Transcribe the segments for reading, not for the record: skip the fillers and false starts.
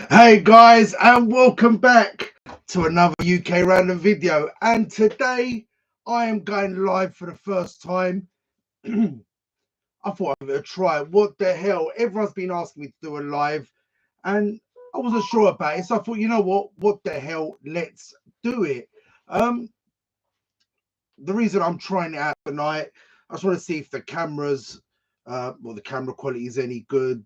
Hey guys, and welcome back to another UK random video. And today I am going live for the first time. I thought I'd give it a try. What the hell? Everyone's been asking me to do a live, and I wasn't sure about it. So I thought, you know what the hell? Let's do it. Um, the reason I'm trying it out tonight, I just want to see if the cameras, the camera quality is any good.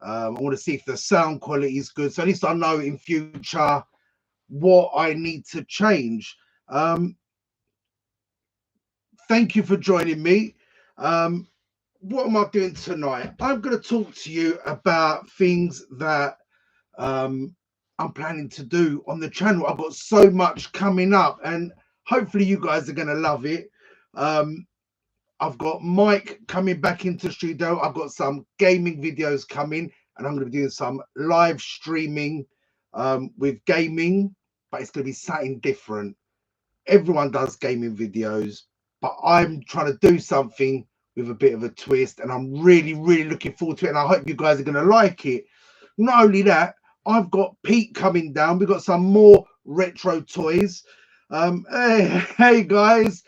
I want to see if the sound quality is good. So at least I know in future what I need to change. Thank you for joining me. What am I doing tonight? I'm going to talk to you about things that I'm planning to do on the channel. I've got so much coming up, and hopefully you guys are going to love it. I've got Mike coming back into the studio. I've got some gaming videos coming, and I'm going to be doing some live streaming with gaming, but it's going to be something different. Everyone does gaming videos, but I'm trying to do something with a bit of a twist, and I'm really looking forward to it, and I hope you guys are going to like it. Not only that, I've got Pete coming down. We've got some more retro toys. Hey guys,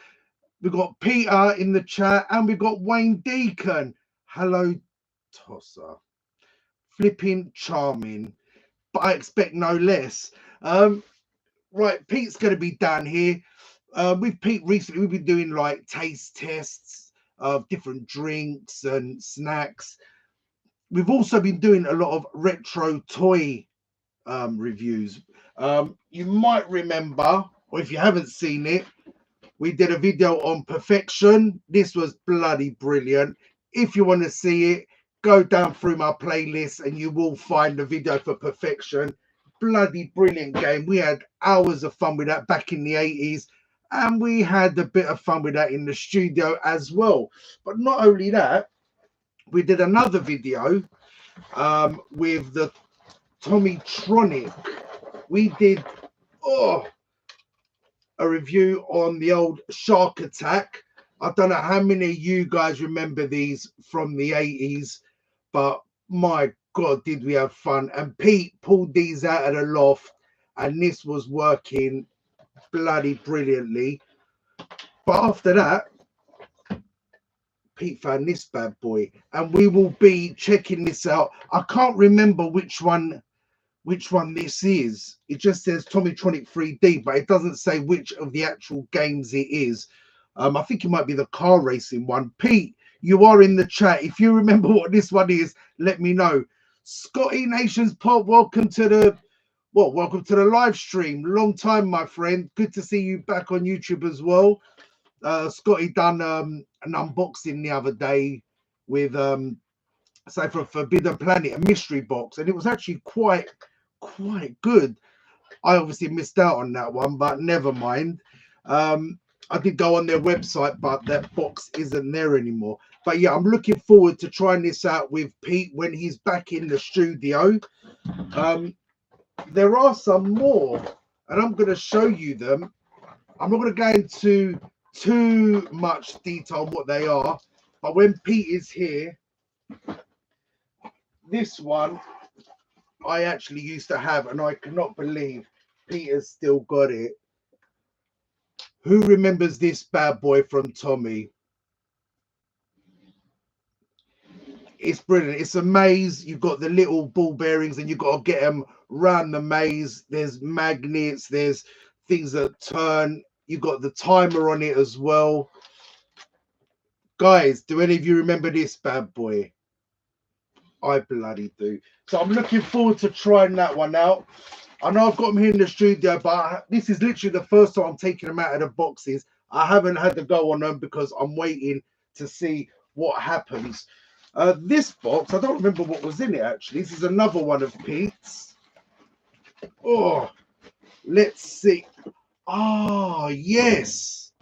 we've got Peter in the chat, and we've got Wayne Deacon. Hello, Tosser. Flipping charming, but I expect no less. Right, Pete's going to be down here. With Pete recently, we've been doing like taste tests of different drinks and snacks. We've also been doing a lot of retro toy reviews. You might remember, or if you haven't seen it, we did a video on Perfection. This was bloody brilliant. If you want to see it, go down through my playlist and you will find the video for Perfection. Bloody brilliant game. We had hours of fun with that back in the 80s, and we had a bit of fun with that in the studio as well. But not only that, we did another video with the Tommytronic. We did a review on the old Shark Attack. I don't know how many of you guys remember these from the 80s, but my God, did we have fun. And Pete pulled these out of the loft, and this was working bloody brilliantly. But after that, Pete found this bad boy, and we will be checking this out. I can't remember which one this is. It just says Tommytronic 3D, but it doesn't say which of the actual games it is. I think it might be the car racing one. Pete, you are in the chat. If you remember what this one is, let me know. Scotty Nations Pop, welcome to the live stream. Long time, my friend. Good to see you back on YouTube as well. Scotty done an unboxing the other day with say for Forbidden Planet, a mystery box, and it was actually quite good. I obviously missed out on that one, but never mind. I did go on their website, but that box isn't there anymore. But yeah, I'm looking forward to trying this out with Pete when he's back in the studio. There are some more, and I'm going to show you them. I'm not going to go into too much detail on what they are, but when Pete is here, this one I actually used to have, and I cannot believe Peter's still got it. Who remembers this bad boy from Tommy? It's brilliant. It's a maze. You've got the little ball bearings, and you've got to get them round the maze. There's magnets. There's things that turn. You've got the timer on it as well. Guys, do any of you remember this bad boy? I bloody do. So I'm looking forward to trying that one out. I know I've got them here in the studio, but this is literally the first time I'm taking them out of the boxes. I haven't had to go on them because I'm waiting to see what happens. This box, I don't remember what was in it actually. This is another one of Pete's. Oh, let's see. Oh, yes.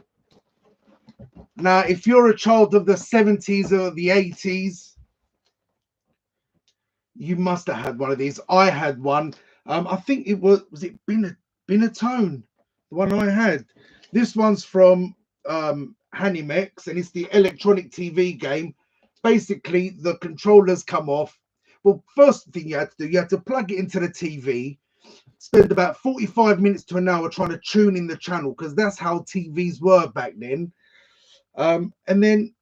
Now, if you're a child of the 70s or the 80s, you must have had one of these. I had one. I think it was it Binatone, the one I had. This one's from Hanimex, and it's the electronic TV game. Basically, the controllers come off. Well, first thing you had to do, you had to plug it into the TV, spend about 45 minutes to an hour trying to tune in the channel, because that's how TVs were back then. And then,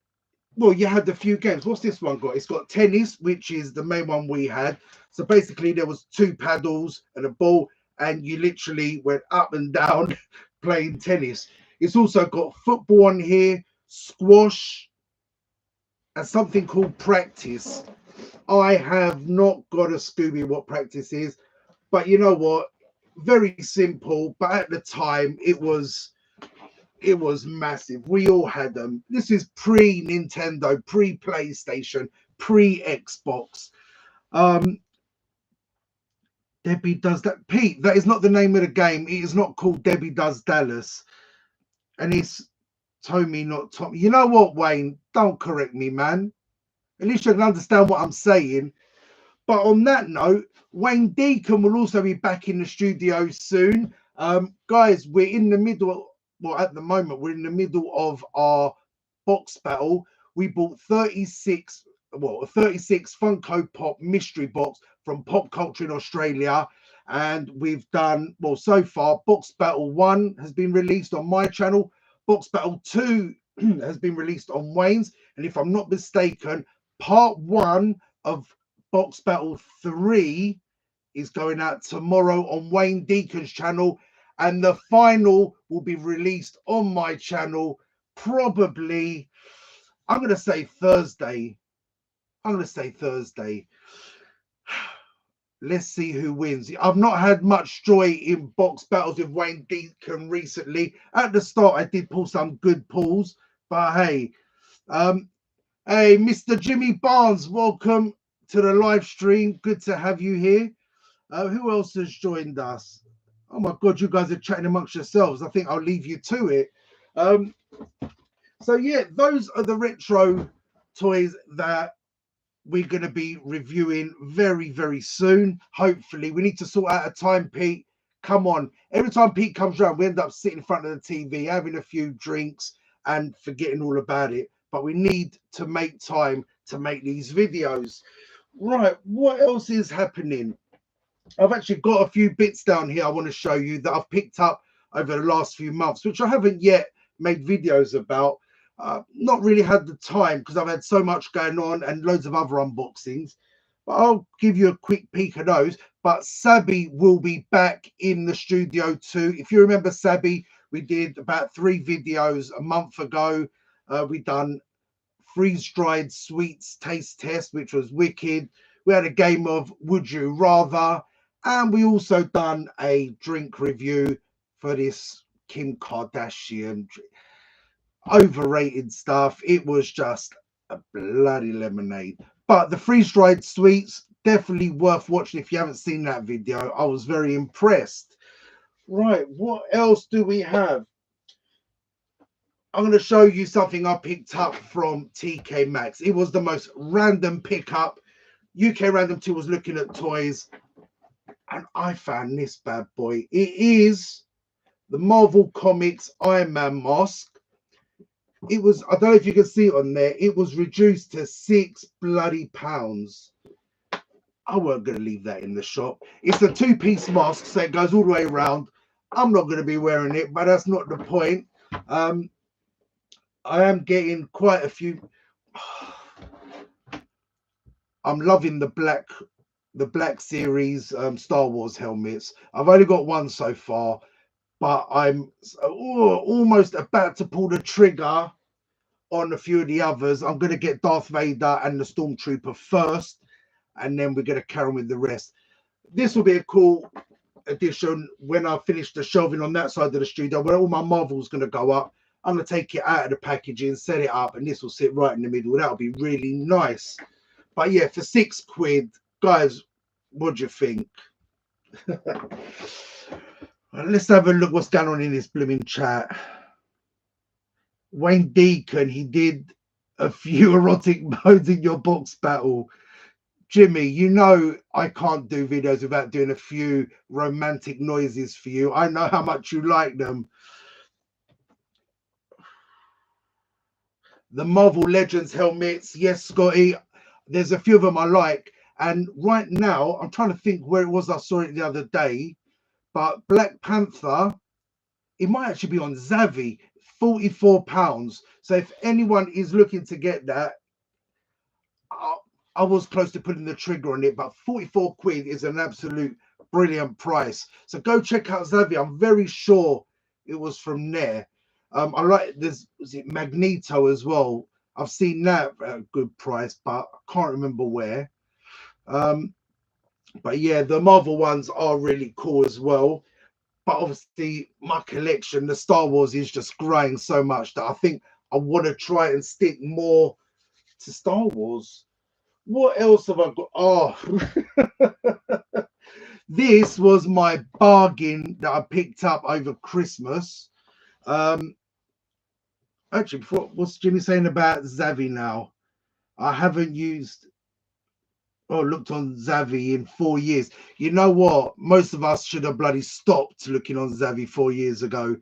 well, you had a few games. What's this one got? It's got tennis, which is the main one we had. So basically there was 2 paddles and a ball, and you literally went up and down playing tennis. It's also got football on here, squash, and something called practice. I have not got a Scooby what practice is, but you know what? Very simple, but at the time it was massive. We all had them. This is pre-Nintendo, pre-PlayStation, pre-Xbox. Debbie Does That. Pete, that is not the name of the game. It is not called Debbie Does Dallas. And it's Tommy, not Tommy. You know what, Wayne? Don't correct me, man. At least you can understand what I'm saying. But on that note, Wayne Deacon will also be back in the studio soon. Guys, we're in the middle. Well, at the moment, we're in the middle of our box battle. We bought 36 Funko Pop mystery box from Pop Culture in Australia. And we've done, well, so far, Box Battle 1 has been released on my channel. Box Battle 2 has been released on Wayne's. And if I'm not mistaken, part 1 of Box Battle 3 is going out tomorrow on Wayne Deacon's channel. And the final will be released on my channel probably, I'm going to say Thursday. Let's see who wins. I've not had much joy in box battles with Wayne Deacon recently. At the start, I did pull some good pulls, but hey, hey, Mr. Jimmy Barnes, welcome to the live stream. Good to have you here. Who else has joined us? Oh my God, you guys are chatting amongst yourselves. I think I'll leave you to it. So yeah, those are the retro toys that we're going to be reviewing very, very soon. Hopefully, we need to sort out a time, Pete. Come on. Every time Pete comes around, we end up sitting in front of the TV, having a few drinks and forgetting all about it. But we need to make time to make these videos. Right, what else is happening? I've actually got a few bits down here I want to show you that I've picked up over the last few months, which I haven't yet made videos about. Not really had the time because I've had so much going on and loads of other unboxings, but I'll give you a quick peek of those. But Sabby will be back in the studio too. If you remember Sabby, we did about 3 videos a month ago. We done freeze-dried sweets taste test, which was wicked. We had a game of Would You Rather, and we also done a drink review for this Kim Kardashian overrated stuff. It was just a bloody lemonade. But the freeze-dried sweets, definitely worth watching if you haven't seen that video. I was very impressed. Right, what else do we have? I'm going to show you something I picked up from TK Maxx. It was the most random pickup. UK Random 2 was looking at toys, and I found this bad boy. It is the Marvel Comics Iron Man mask. It was, I don't know if you can see it on there, it was reduced to £6 bloody. I weren't going to leave that in the shop. It's a 2-piece mask, so it goes all the way around. I'm not going to be wearing it, but that's not the point. I am getting quite a few. I'm loving the black series Star Wars helmets. I've only got one so far, but I'm almost about to pull the trigger on a few of the others. I'm going to get Darth Vader and the Stormtrooper first, and then we're going to carry on with the rest. This will be a cool addition when I finish the shelving on that side of the studio, where all my Marvel's going to go up. I'm going to take it out of the packaging, set it up, and this will sit right in the middle. That'll be really nice. But yeah, for £6, guys, what do you think? Let's have a look what's going on in this blooming chat. Wayne Deacon, he did a few erotic modes in your box battle. Jimmy, you know I can't do videos without doing a few romantic noises for you. I know how much you like them. The Marvel Legends helmets, yes, Scotty. There's a few of them I like. And right now, I'm trying to think where it was I saw it the other day, but Black Panther, it might actually be on Zavi, £44. So if anyone is looking to get that, I was close to putting the trigger on it, but 44 quid is an absolute brilliant price. So go check out Zavi. I'm very sure it was from there. I like this. Was it Magneto as well? I've seen that at a good price, but I can't remember where. But yeah, the Marvel ones are really cool as well. But obviously, my collection, the Star Wars, is just growing so much that I think I want to try and stick more to Star Wars. What else have I got? Oh, this was my bargain that I picked up over Christmas. Actually, what's Jimmy saying about Zavi now? I haven't used or looked on Zavi in 4 years. You know what? Most of us should have bloody stopped looking on Zavi 4 years ago.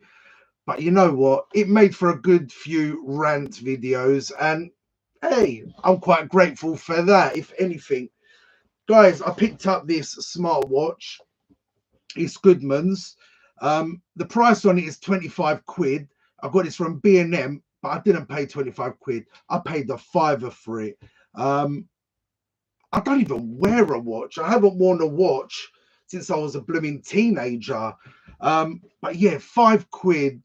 But you know what? It made for a good few rant videos. And hey, I'm quite grateful for that, if anything. Guys, I picked up this smartwatch. It's Goodman's. The price on it is 25 quid. I got this from B&M, but I didn't pay 25 quid. I paid the fiver for it. I don't even wear a watch. I haven't worn a watch since I was a blooming teenager. But yeah, 5 quid.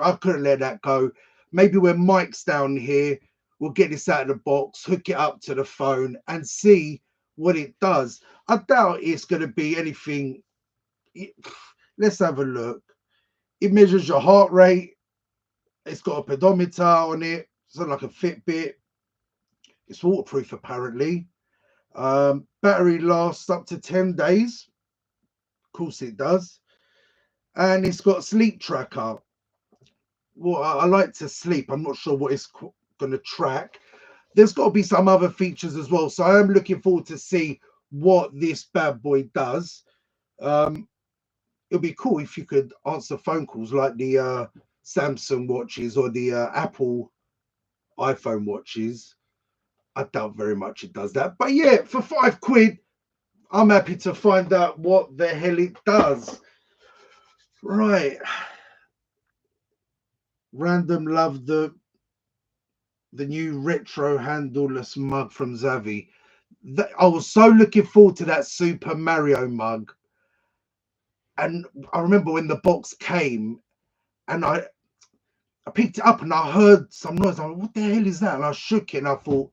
I couldn't let that go. Maybe when Mike's down here, we'll get this out of the box, hook it up to the phone and see what it does. I doubt it's going to be anything. Let's have a look. It measures your heart rate. It's got a pedometer on it. It's not like a Fitbit. It's waterproof, apparently. Battery lasts up to 10 days. Of course it does. And it's got sleep tracker. Well, I like to sleep. I'm not sure what it's going to track. There's got to be some other features as well. So I am looking forward to see what this bad boy does. It'll be cool if you could answer phone calls like the Samsung watches or the Apple iPhone watches. I doubt very much it does that. But yeah, for 5 quid, I'm happy to find out what the hell it does. Right. Random love the new retro handleless mug from Zavi. I was so looking forward to that Super Mario mug. And I remember when the box came and I picked it up and I heard some noise. I was like, what the hell is that? And I shook it and I thought,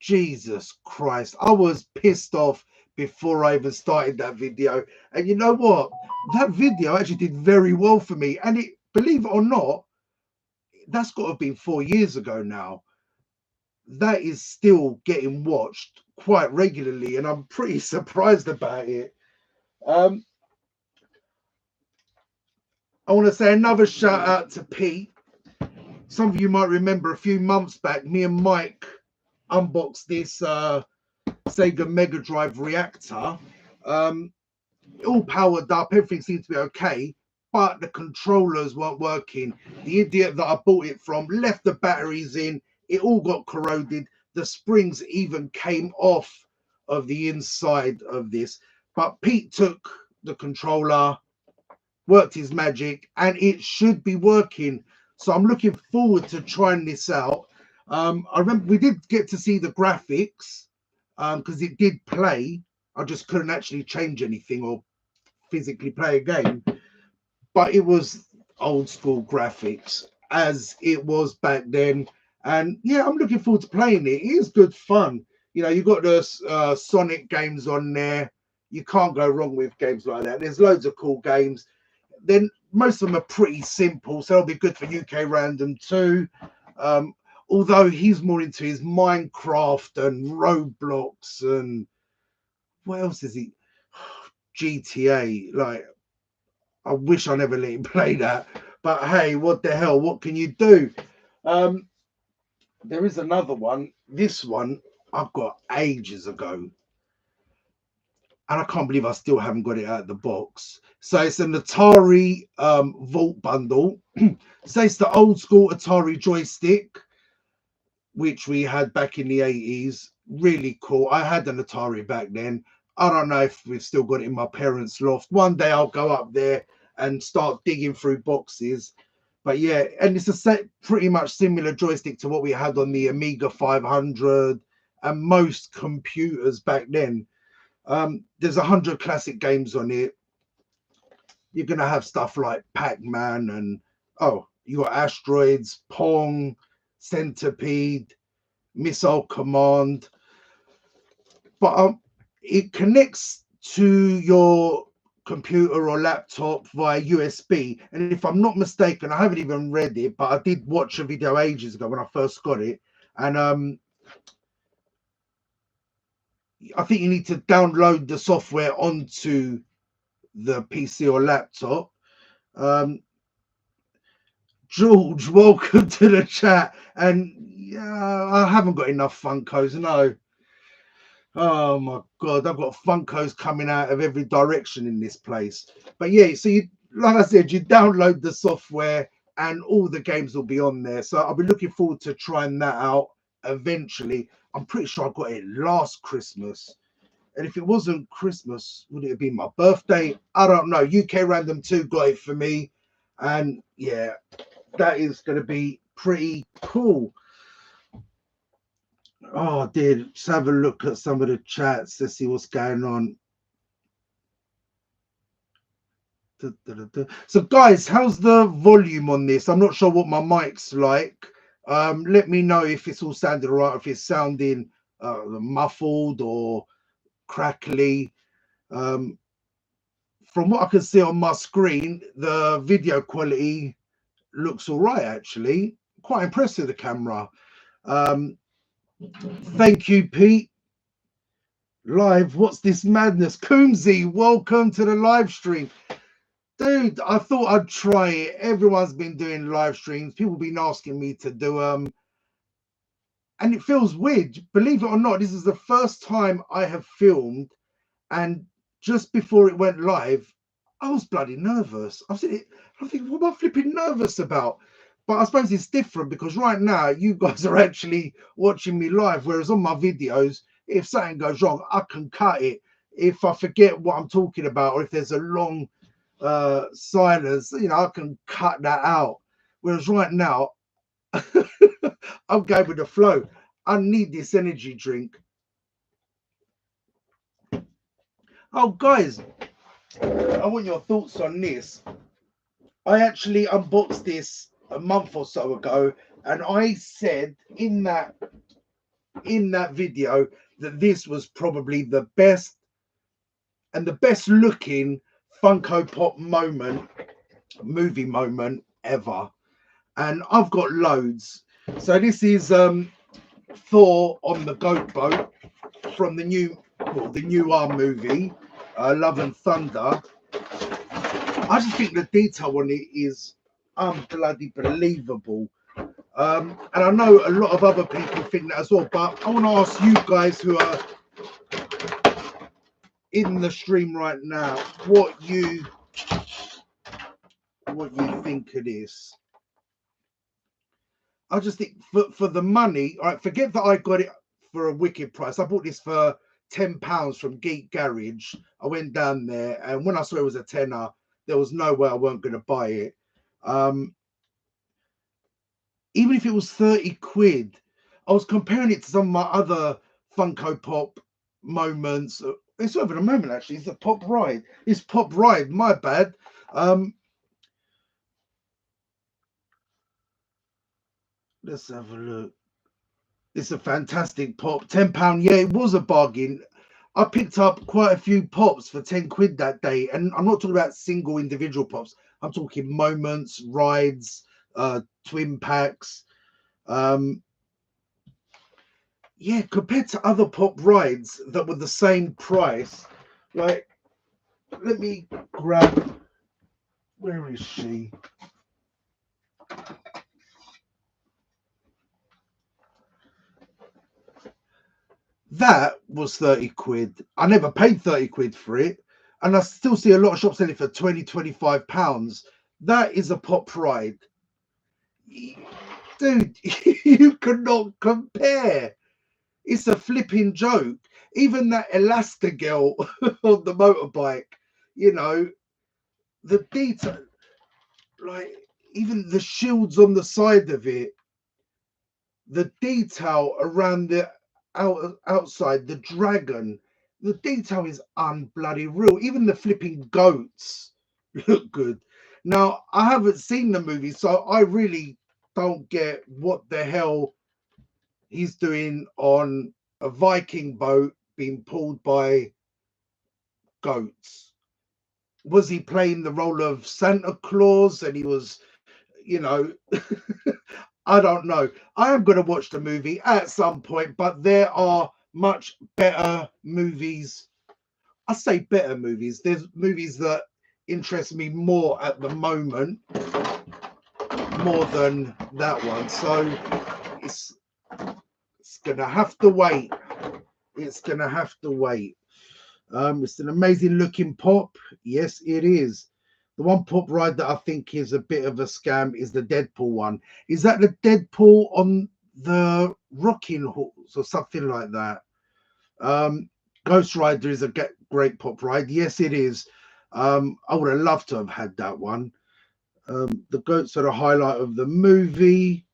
Jesus Christ. I was pissed off before I even started that video. And you know what? That video actually did very well for me. And it, believe it or not, that's got to have been 4 years ago now. That is still getting watched quite regularly. And I'm pretty surprised about it. I want to say another shout out to Pete. Some of you might remember a few months back, me and Mike unboxed this Sega Mega Drive reactor. All powered up, everything seemed to be okay, but the controllers weren't working. The idiot that I bought it from left the batteries in, it all got corroded. The springs even came off of the inside of this. But Pete took the controller, worked his magic, and it should be working. So I'm looking forward to trying this out. I remember we did get to see the graphics because it did play. I just couldn't actually change anything or physically play a game. But it was old school graphics as it was back then. And yeah, I'm looking forward to playing it. It is good fun. You know, you've got the Sonic games on there. You can't go wrong with games like that. There's loads of cool games. Then most of them are pretty simple, so it'll be good for UK Random too. Although he's more into his Minecraft and Roblox and what else is he? GTA. Like, I wish I never let him play that. But hey, what the hell? What can you do? There is another one. This one I've got ages ago. And I can't believe I still haven't got it out of the box. So it's an Atari Vault bundle. So it's the old school Atari joystick, which we had back in the 80s. really cool. I had an Atari back then. I don't know if we've still got it in my parents' loft. One day I'll go up there and start digging through boxes. But yeah, and it's a pretty much similar joystick to what we had on the Amiga 500 and most computers back then. There's 100 classic games on it. You're gonna have stuff like Pac-Man and you got Asteroids, Pong, Centipede, Missile Command. But it connects to your computer or laptop via USB. And if I'm not mistaken, I haven't even read it, but I did watch a video ages ago when I first got it. And I think you need to download the software onto the PC or laptop. George, welcome to the chat. And yeah, I haven't got enough Funkos, no. Oh my god, I've got Funkos coming out of every direction in this place. But yeah, so you, like I said, you download the software and all the games will be on there. So I'll be looking forward to trying that out eventually. I'm pretty sure I got it last Christmas. And if it wasn't Christmas, would it have been my birthday? I don't know. UK Random 2 got it for me. And yeah, that is going to be pretty cool. Oh, dear. Let's have a look at some of the chats. Let's see what's going on. So, guys, how's the volume on this? I'm not sure what my mic's like. Let me know if it's all sounding all right, if it's sounding muffled or crackly. From what I can see on my screen, the video quality looks all right, actually. Quite impressed with the camera. Thank you, Pete. Live, what's this madness? Coomsy, welcome to the live stream. Dude, I thought I'd try it. Everyone's been doing live streams. People have been asking me to do them. And it feels weird. Believe it or not, this is the first time I have filmed. And just before it went live, I was bloody nervous. I thinking, what am I flipping nervous about? But I suppose it's different because right now you guys are actually watching me live. Whereas on my videos, if something goes wrong, I can cut it. If I forget what I'm talking about, or if there's a long silence, you know, I can cut that out. Whereas right now, I'm going with the flow. I need this energy drink. Oh, guys, I want your thoughts on this. I actually unboxed this a month or so ago, and I said in that video that this was probably the best and the best looking Funko Pop movie moment ever. And I've got loads. So this is Thor on the goat boat from the new movie, Love and Thunder. I just think the detail on it is bloody believable. And I know a lot of other people think that as well, but I want to ask you guys who are in the stream right now what you think of this. I just think for the money, all right, forget that I got it for a wicked price. I bought this for £10 from Geek Garage. I went down there, and when I saw it was a tenner, there was no way I weren't going to buy it. Even if it was 30 quid, I was comparing it to some of my other Funko Pop moments. It's not even a moment, actually. It's a Pop Ride. It's Pop Ride, my bad. Let's have a look. It's a fantastic pop. £10. Yeah, it was a bargain. I picked up quite a few pops for 10 quid that day. And I'm not talking about single individual pops. I'm talking moments, rides, twin packs. Yeah, compared to other pop rides that were the same price. Like, let me grab... Where is she? That was 30 quid. I never paid 30 quid for it. And I still see a lot of shops selling it for 20, £25. That is a pop ride. Dude, you cannot compare. It's a flipping joke. Even that Elastigirl on the motorbike, you know, the detail, like even the shields on the side of it, the detail around the outside, the dragon, the detail is unbloody real. Even the flipping goats look good. Now, I haven't seen the movie, so I really don't get what the hell he's doing on a Viking boat being pulled by goats. Was he playing the role of Santa Claus and he was, you know, I don't know. I am going to watch the movie at some point, but there are much better movies. I say better movies. There's movies that interest me more at the moment, more than that one. So it's it's gonna have to wait. It's gonna have to wait. It's an amazing looking pop. Yes, it is. The one pop ride that I think is a bit of a scam is the Deadpool one. Is that the Deadpool on the rocking horse or something like that? Ghost Rider is a great pop ride. Yes, it is. I would have loved to have had that one. The goats are the highlight of the movie,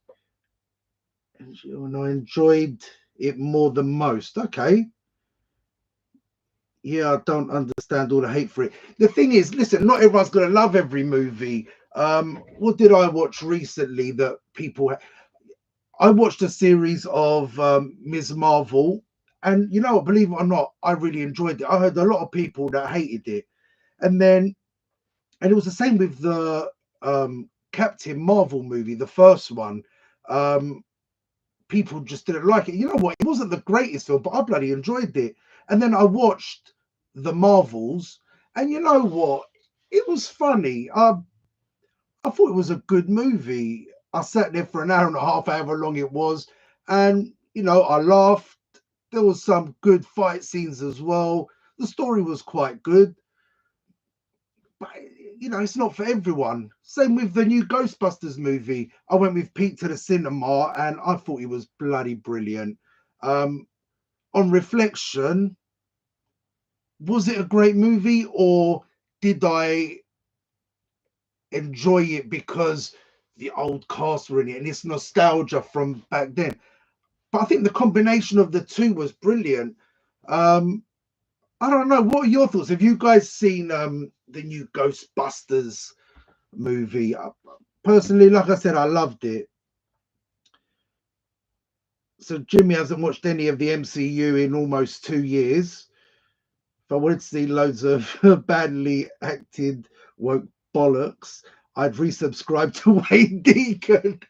and I enjoyed it more than most. Okay. Yeah, I don't understand all the hate for it. The thing is, listen, not everyone's going to love every movie. What did I watch recently that people? I watched a series of Ms. Marvel, and you know what? Believe it or not, I really enjoyed it. I heard a lot of people that hated it, and then and it was the same with the Captain Marvel movie, the first one. Um, People just didn't like it. You know what? It wasn't the greatest film, but I bloody enjoyed it. And then I watched the Marvels, and you know what? It was funny. I thought it was a good movie. I sat there for an hour and a half, however long it was, and you know, I laughed. There was some good fight scenes as well. The story was quite good, but you know, it's not for everyone. Same with the new Ghostbusters movie. I went with Pete to the cinema, and I thought it was bloody brilliant. Um, on reflection, was it a great movie, or did I enjoy it because the old cast were in it and it's nostalgia from back then? But I think the combination of the two was brilliant. Um, I don't know. What are your thoughts? Have you guys seen the new Ghostbusters movie? Personally, like I said, I loved it. So Jimmy hasn't watched any of the MCU in almost 2 years. If I wanted to see loads of badly acted woke bollocks, I'd resubscribe to Wayne Deacon.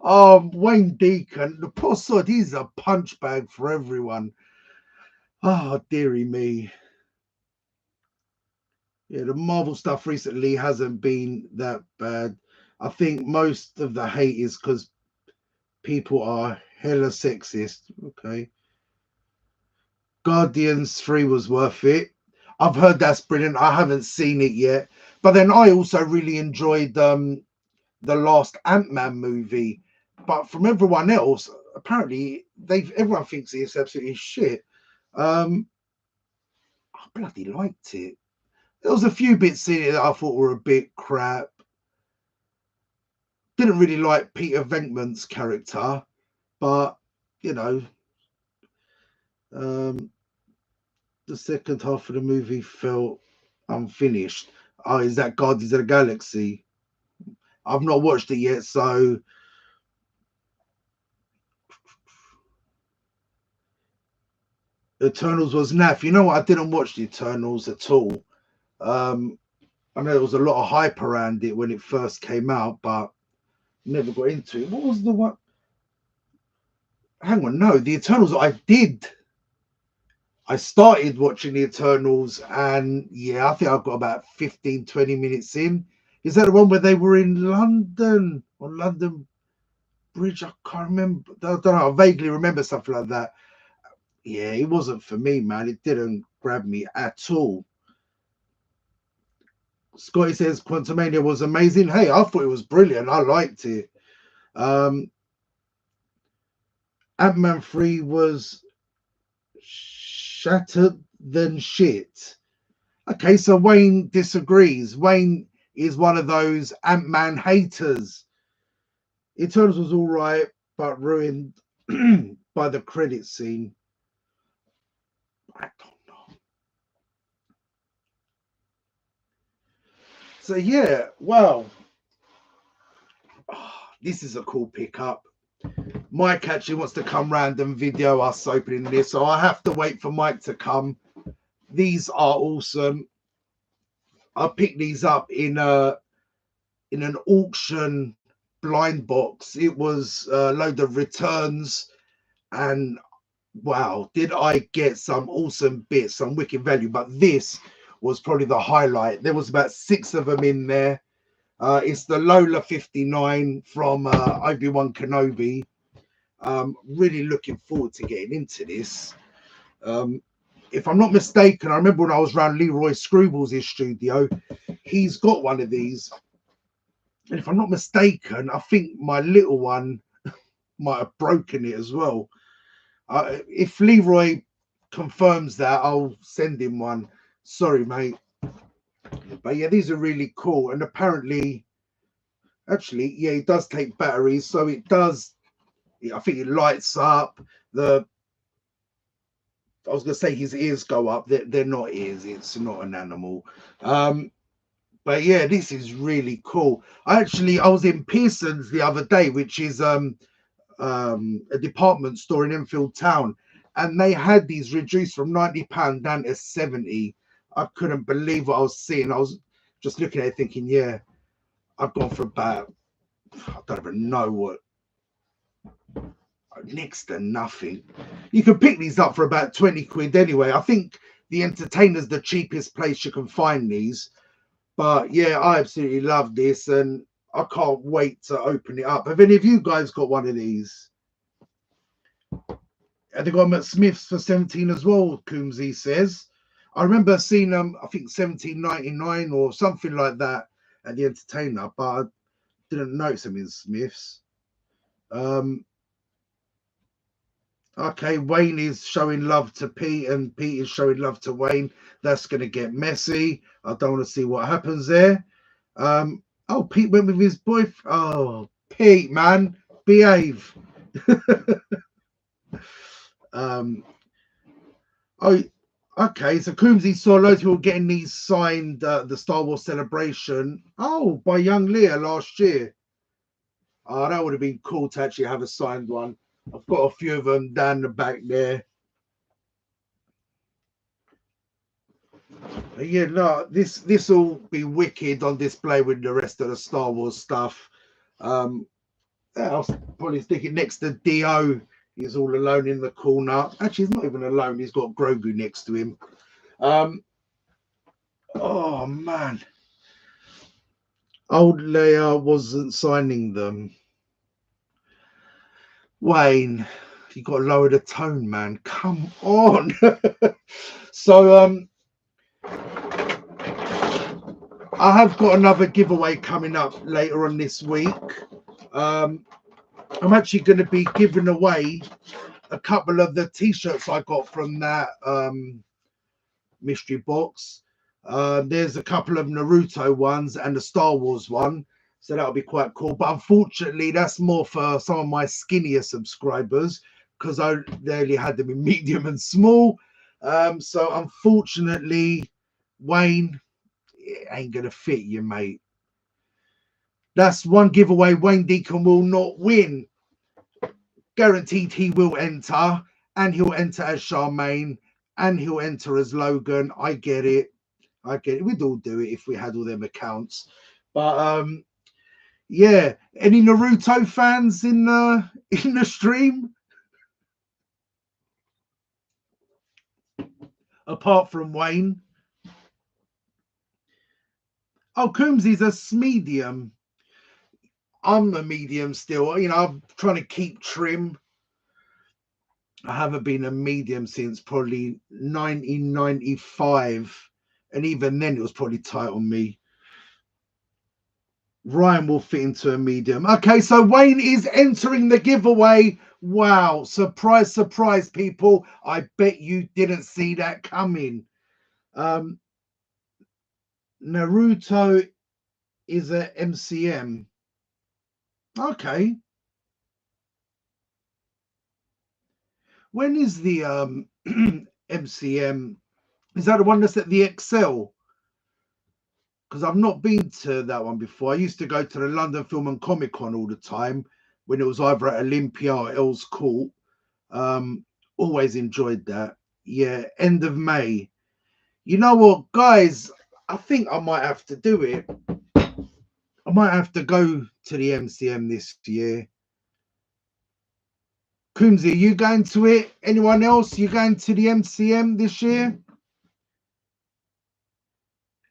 Wayne Deacon, the poor sod, he's a punch bag for everyone. Oh, dearie me. Yeah, the Marvel stuff recently hasn't been that bad. I think most of the hate is because people are hella sexist. Okay. Guardians 3 was worth it. I've heard that's brilliant. I haven't seen it yet. But then I also really enjoyed the last Ant-Man movie. But from everyone else, apparently everyone thinks it's absolutely shit. I bloody liked it. There was a few bits in it that I thought were a bit crap. Didn't really like Peter Venkman's character, but you know, um, the second half of the movie felt unfinished. Oh, is that Guardians of the Galaxy? I've not watched it yet, so Eternals was naff. You know what? I didn't watch the Eternals at all. Um, I know there was a lot of hype around it when it first came out, but never got into it. What was the one? Hang on, no, the Eternals I did. I started watching the Eternals, and yeah, I think I got about 15, 20 minutes in. Is that the one where they were in London on London Bridge? I can't remember. I don't know. I vaguely remember something like that. Yeah, it wasn't for me, man. It didn't grab me at all. Scotty says Quantumania was amazing. Hey, I thought it was brilliant. I liked it. Um, Ant-Man 3 was shattered than shit. Okay, so Wayne disagrees. Wayne is one of those Ant-Man haters. Eternals was all right, but ruined by the credit scene. I don't know. So yeah, well, this is a cool pickup. Mike actually wants to come round and video us opening this, so I have to wait for Mike to come. These are awesome. I picked these up in an auction blind box. It was a load of returns, and wow, did I get some awesome bits, some wicked value. But this was probably the highlight. There was about 6 of them in there. It's the Lola 59 from Obi-Wan Kenobi. Really looking forward to getting into this. If I'm not mistaken, I remember when I was around Leroy Screwball's studio, he's got one of these. And if I'm not mistaken, I think my little one might have broken it as well. If Leroy confirms that, I'll send him one. Sorry, mate. But yeah, these are really cool. And apparently, actually, yeah, it does take batteries. So it does, I think it lights up. I was going to say his ears go up. They're not ears. It's not an animal. But yeah, this is really cool. I was in Pearson's the other day, which is a department store in Enfield Town, and they had these reduced from £90 down to 70. I couldn't believe what I was seeing. I was just looking at it thinking, yeah, I've gone for about, I don't even know what, next to nothing. You can pick these up for about 20 quid anyway. I think the Entertainer's the cheapest place you can find these. But yeah, I absolutely love this, and I can't wait to open it up. Have any of you guys got one of these? And they got them at Smith's for 17 as well, Coombsy says. I remember seeing them, I think 17.99 or something like that at the Entertainer, but I didn't notice them in Smith's. Okay, Wayne is showing love to Pete, and Pete is showing love to Wayne. That's going to get messy. I don't want to see what happens there. Oh, Pete went with his boyfriend. Oh, Pete, man, behave. Oh, okay. So Coombsy saw loads of people getting these signed, the Star Wars Celebration. Oh, by young Leah last year. Oh, that would have been cool to actually have a signed one. I've got a few of them down the back there. Yeah, no, this will be wicked on display with the rest of the Star Wars stuff. I'll probably stick it next to Dio. He's all alone in the corner. Actually, he's not even alone. He's got Grogu next to him. Oh man, old Leia wasn't signing them. Wayne, you got to lower the tone, man. Come on. So I have got another giveaway coming up later on this week. I'm actually going to be giving away a couple of the t-shirts I got from that mystery box. There's a couple of Naruto ones and the Star Wars one, so that'll be quite cool. But unfortunately, that's more for some of my skinnier subscribers because they only had them in medium and small. So unfortunately, Wayne, it ain't gonna fit you, mate. That's one giveaway Wayne Deacon will not win. Guaranteed he will enter, and he'll enter as Charmaine, and he'll enter as Logan. I get it. We'd all do it if we had all them accounts. But yeah. Any Naruto fans in the stream? Apart from Wayne. Oh, Coombsy's a medium. I'm a medium still. You know, I'm trying to keep trim. I haven't been a medium since probably 1995. And even then, it was probably tight on me. Ryan will fit into a medium. Okay, so Wayne is entering the giveaway. Wow, surprise, surprise, people. I bet you didn't see that coming. Naruto is a MCM. Okay. When is the MCM? Is that the one that's at the Excel? Because I've not been to that one before. I used to go to the London Film and Comic Con all the time when it was either at Olympia or Earls Court. Always enjoyed that. Yeah, end of May. You know what, guys? I think I might have to do it. I might have to go to the MCM this year. Coombsy, you going to it? Anyone else? You going to the MCM this year?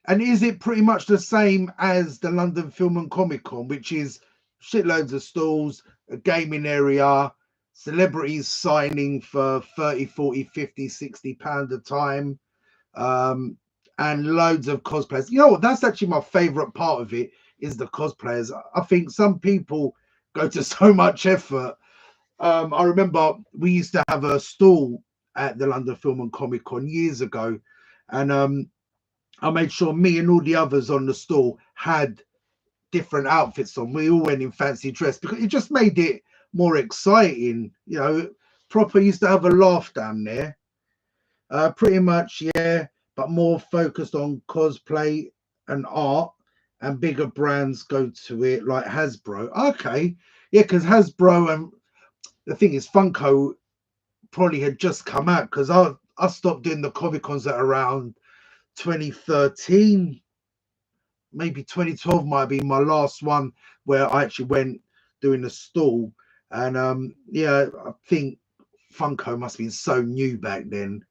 And is it pretty much the same as the London Film and Comic Con, which is shitloads of stalls, a gaming area, celebrities signing for 30, 40, 50, 60 pounds a time, and loads of cosplayers. You know what? That's actually my favorite part of it is the cosplayers. I think some people go to so much effort. I remember we used to have a stall at the London Film and Comic Con years ago, and I made sure me and all the others on the stall had different outfits on. We all went in fancy dress because it just made it more exciting. You know, proper used to have a laugh down there. Pretty much, yeah, but more focused on cosplay and art, and bigger brands go to it like Hasbro. Okay, yeah, because Hasbro and the thing is, Funko probably had just come out because I stopped doing the Comic Cons at around 2013, maybe 2012 might be my last one where I actually went doing a stall. And yeah, I think Funko must have been so new back then.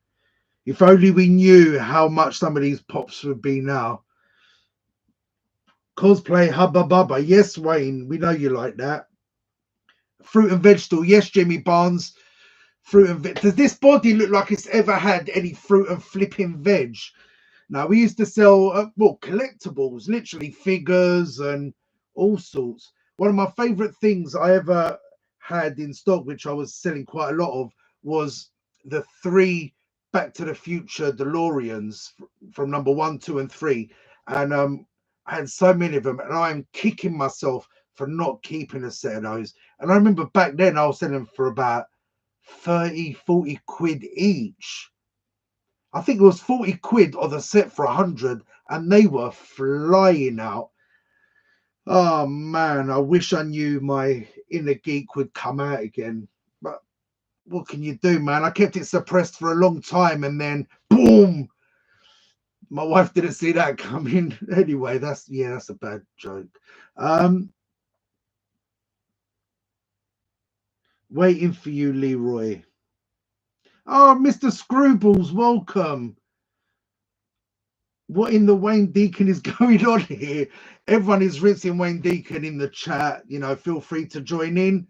If only we knew how much some of these pops would be now. Cosplay hubba bubba. Yes, Wayne, we know you like that. Fruit and vegetable. Yes, Jimmy Barnes. Fruit and veg. Does this body look like it's ever had any fruit and flipping veg? Now, we used to sell, well, collectibles, literally figures and all sorts. One of my favorite things I ever had in stock, which I was selling quite a lot of, was the 3 Back to the Future DeLoreans from number 1, 2, and 3. And I had so many of them, and I'm kicking myself for not keeping a set of those. And I remember back then I was selling them for about 30, 40 quid each. I think it was 40 quid or the set for 100, and they were flying out. Oh man, I wish I knew my inner geek would come out again. But what can you do, man? I kept it suppressed for a long time, and then boom, my wife didn't see that coming. Anyway, that's a bad joke. Waiting for you, Leroy. Oh, Mr. Screwballs, welcome. What in the Wayne Deacon is going on here? Everyone is rinsing Wayne Deacon in the chat. You know, feel free to join in.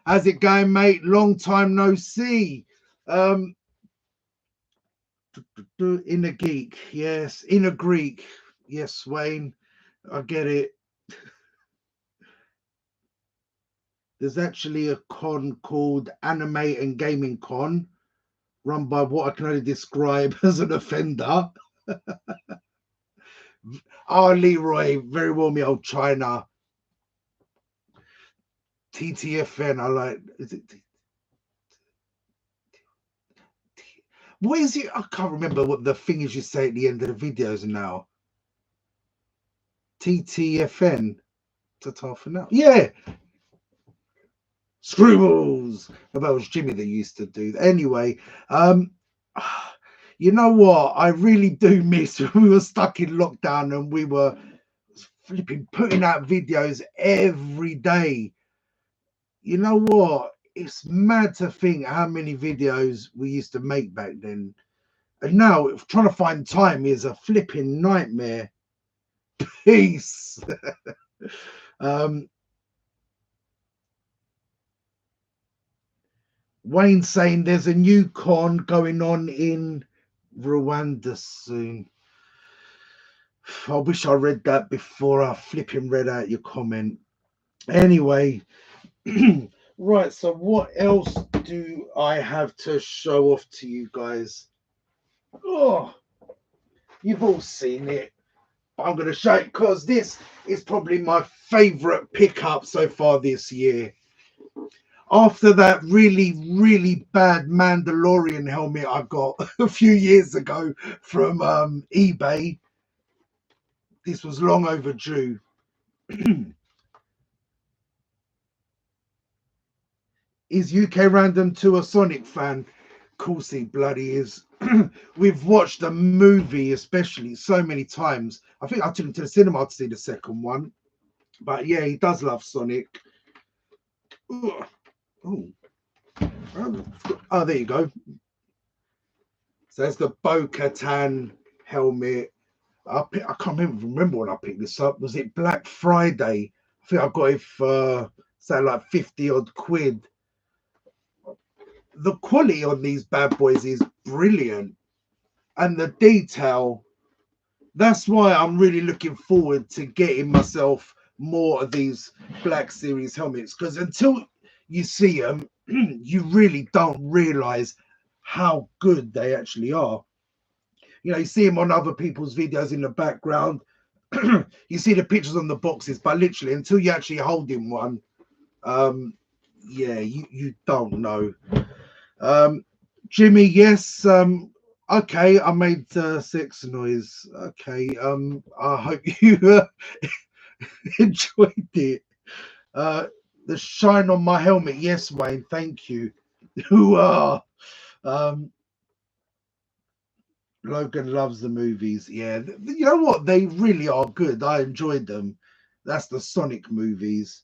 How's it going, mate? Long time no see. Inner geek, yes. Inner Greek, yes, Wayne. I get it. There's actually a con called Anime and Gaming Con, run by what I can only describe as an offender. Oh, Leroy, very well, me old China. TTFN, I like. Is it? What is it? I can't remember what the thing is you say at the end of the videos now. TTFN. Tata for now. Yeah. Screwballs. That was Jimmy that used to do that. Anyway, you know what? I really do miss when we were stuck in lockdown and we were flipping putting out videos every day. You know what? It's mad to think how many videos we used to make back then. And now trying to find time is a flipping nightmare. Peace. Wayne saying there's a new con going on in Rwanda soon. I wish I read that before I flipping read out your comment. Anyway, right. So what else do I have to show off to you guys? Oh, you've all seen it. I'm going to show it because this is probably my favorite pickup so far this year. After that really bad Mandalorian helmet I got a few years ago from eBay, this was long overdue. Is UK Random 2 a Sonic fan? Of course he bloody is. We've watched the movie especially so many times. I think I took him to the cinema to see the second one. But yeah, he does love Sonic. Ugh. Oh, oh, there you go. So that's the Bo-Katan helmet. I can't remember when I picked this up. Was it Black Friday? I think I got it for say like 50 odd quid. The quality on these bad boys is brilliant, and the detail. That's why I'm really looking forward to getting myself more of these Black Series helmets, because until you see them, you really don't realize how good they actually are. You know, you see them on other people's videos in the background. You see the pictures on the boxes, but literally until you actually hold in one, yeah, you don't know. Jimmy, yes, okay, I made sex noise. Okay, I hope you enjoyed it. The shine on my helmet, yes, Wayne, thank you. Who are Logan loves the movies. Yeah, you know what? They really are good. I enjoyed them. That's the Sonic movies.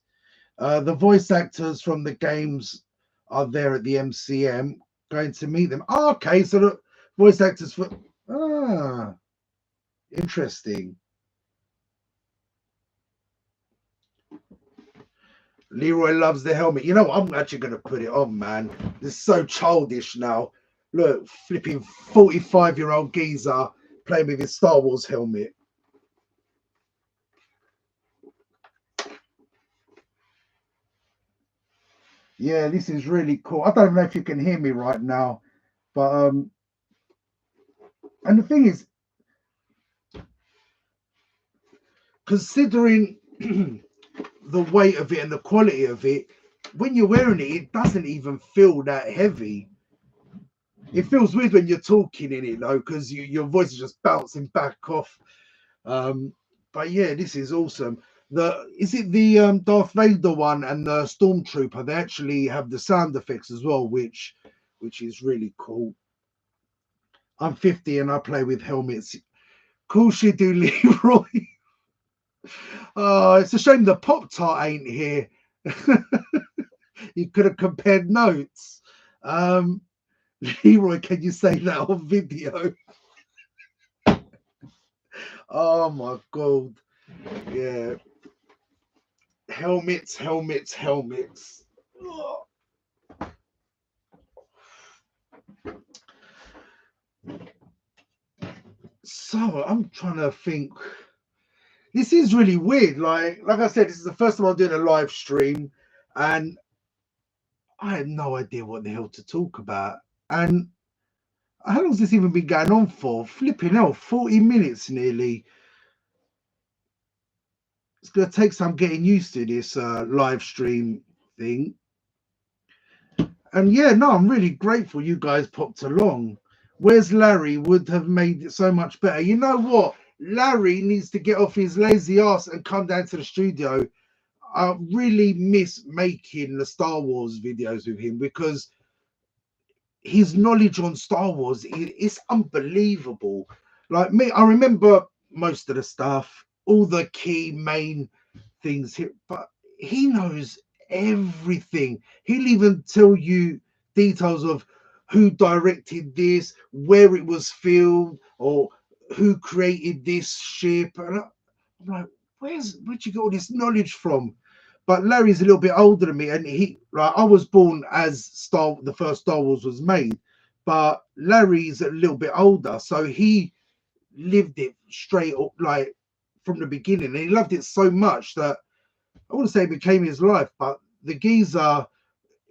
The voice actors from the games are there at the MCM. Going to meet them. Oh, okay, so the voice actors for interesting. Leroy loves the helmet. You know what? I'm actually going to put it on, man. It's so childish now. Look, flipping 45-year-old geezer playing with his Star Wars helmet. Yeah, this is really cool. I don't know if you can hear me right now, but and the thing is, considering the weight of it and the quality of it, when you're wearing it, it doesn't even feel that heavy. It feels weird when you're talking in it though, because your voice is just bouncing back off. But yeah, this is awesome. Is it the Darth Vader one and the Stormtrooper? They actually have the sound effects as well, which is really cool. I'm 50 and I play with helmets. Cool shit, do Leroy. Oh, it's a shame the Pop Tart ain't here. You could have compared notes. Leroy, can you say that on video? Oh my god. Yeah. Helmets, helmets, helmets. So I'm trying to think. This is really weird. Like I said, this is the first time I'm doing a live stream, and I had no idea what the hell to talk about. And how long's this even been going on for? Flipping hell, 40 minutes nearly. It's going to take some getting used to this live stream thing. And yeah, no, I'm really grateful you guys popped along. Where's Larry? Would have made it so much better. You know what? Larry needs to get off his lazy ass and come down to the studio. I really miss making the Star Wars videos with him because his knowledge on Star Wars is unbelievable. Like me, I remember most of the stuff, all the key main things here, but he knows everything. He'll even tell you details of who directed this, where it was filmed, or who created this ship. And I'm like, where'd you get all this knowledge from? But Larry's a little bit older than me, and I was born as the first Star Wars was made, but Larry's a little bit older, so he lived it straight up, like from the beginning, and he loved it so much that I want to say it became his life. But the geezer,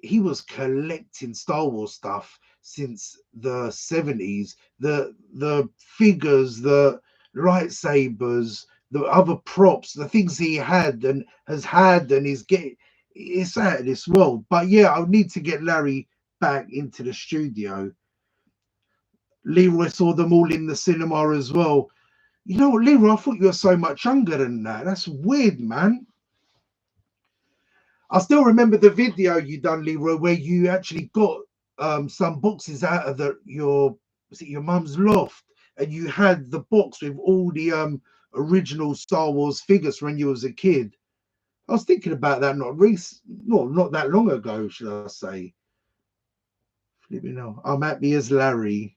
he was collecting Star Wars stuff since the 70s. The figures, the lightsabers, the other props, the things he had and has had and is getting, it's out of this world. But yeah, I'll need to get Larry back into the studio. Leroy saw them all in the cinema as well. You know what, Leroy, I thought you were so much younger than that. That's weird, man. I still remember the video you done, Leroy, where you actually got some boxes out of was it your mum's loft, and you had the box with all the original Star Wars figures when you was a kid. I was thinking about that not that long ago, should I say. Let me know. I'm happy as Larry.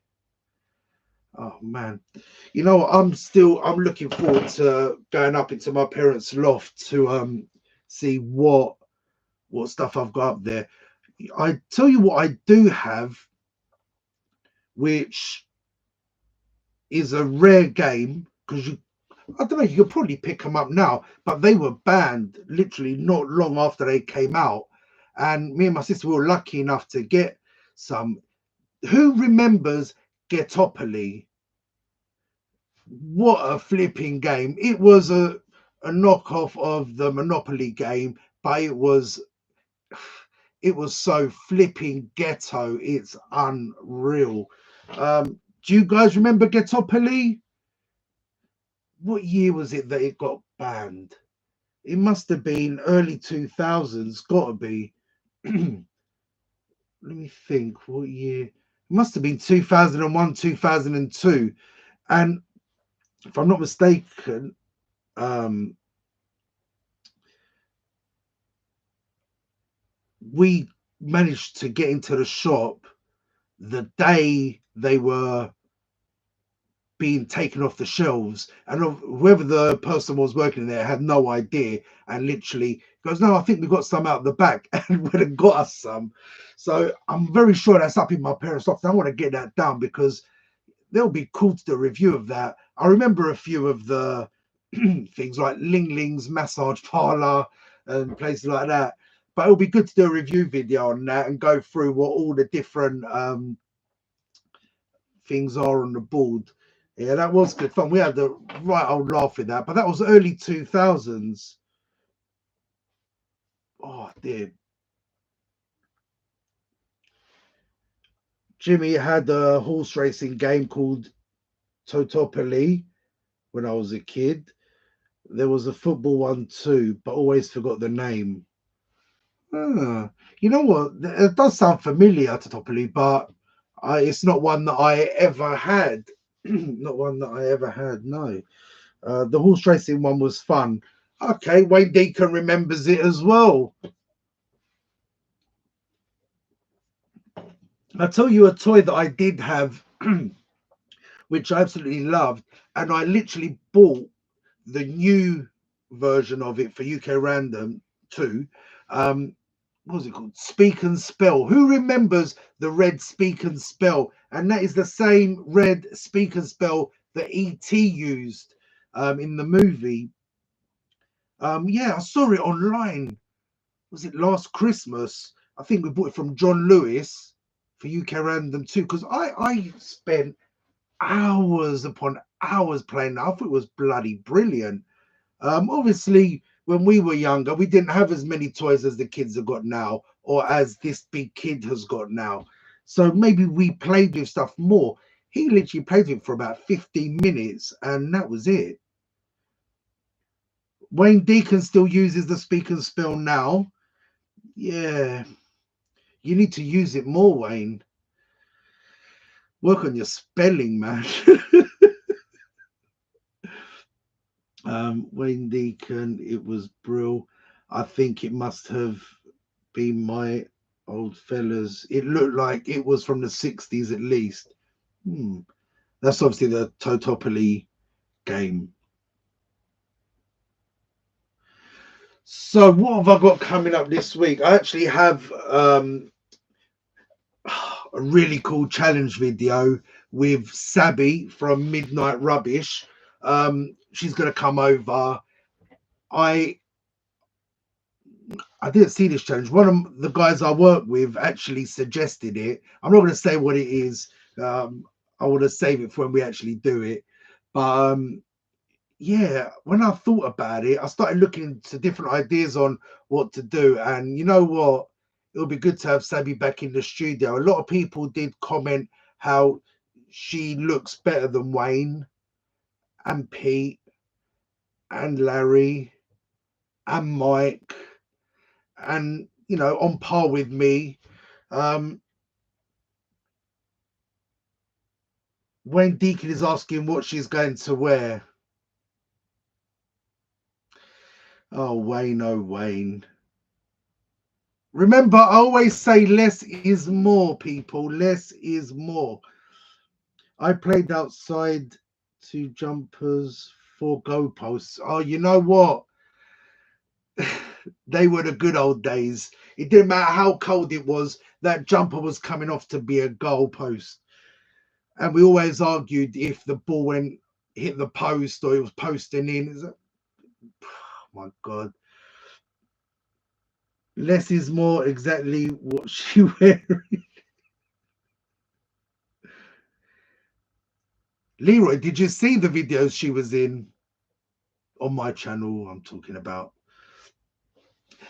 Oh man. You know, I'm looking forward to going up into my parents' loft to see what stuff I've got up there. I tell you what I do have, which is a rare game, because I don't know, you could probably pick them up now, but they were banned literally not long after they came out. And me and my sister were lucky enough to get some. Who remembers Getopoly? What a flipping game. It was a knockoff of the Monopoly game, but it was so flipping ghetto. It's unreal. Do you guys remember Getopoly? What year was it that it got banned? It must have been early 2000s, gotta be. Let me think, what year? It must have been 2001, 2002. And if I'm not mistaken, we managed to get into the shop the day they were being taken off the shelves, and whoever the person was working there had no idea, and literally goes, no, I think we got some out the back, and would have got us some. So I'm very sure that's up in my parents' office. I want to get that down because they'll be cool to do a review of that. I remember a few of the things like Ling Ling's massage parlor and places like that, but it'll be good to do a review video on that and go through what all the different things are on the board. Yeah, that was good fun. We had the right old laugh with that, but that was early 2000s. Oh dear. Jimmy had a horse racing game called Totopoly when I was a kid. There was a football one too, but always forgot the name. You know what? It does sound familiar, Totopoly, but it's not one that I ever had. Not one that I ever had, no. The horse racing one was fun. Okay, Wayne Deacon remembers it as well. I'll tell you a toy that I did have, which I absolutely loved, and I literally bought the new version of it for UK Random too. What was it called? Speak and Spell. Who remembers the red Speak and Spell? And that is the same red Speak and Spell that E.T. used in the movie. Yeah, I saw it online. Was it last Christmas? I think we bought it from John Lewis for UK Random too, because I spent hours upon hours playing that. I thought it was bloody brilliant. Obviously, when we were younger, we didn't have as many toys as the kids have got now, or as this big kid has got now. So maybe we played with stuff more. He literally played with it for about 15 minutes, and that was it. Wayne Deacon still uses the Speak and Spell now. Yeah, you need to use it more, Wayne. Work on your spelling, man. Wayne Deacon, it was Brill. I think it must have been my old fellas. It looked like it was from the 60s at least. That's obviously the Totopoly game. So what have I got coming up this week? I actually have a really cool challenge video with Sabby from Midnight Rubbish. She's going to come over. I didn't see this challenge. One of the guys I work with actually suggested it. I'm not going to say what it is. I want to save it for when we actually do it. But yeah, when I thought about it, I started looking into different ideas on what to do. And you know what? It'll be good to have Sabby back in the studio. A lot of people did comment how she looks better than Wayne and Pete and Larry and Mike, and you know, on par with me. Um, Wayne Deacon is asking what she's going to wear. Oh, Wayne, oh, Wayne. Remember, I always say less is more, people. Less is more. I played outside 2 jumpers, 4 goalposts. Oh, you know what? They were the good old days. It didn't matter how cold it was, that jumper was coming off to be a goalpost. And we always argued if the ball hit the post or it was posting in. Oh my God. Less is more, exactly what she wearing. Leroy, did you see the videos she was in on my channel? I'm talking about.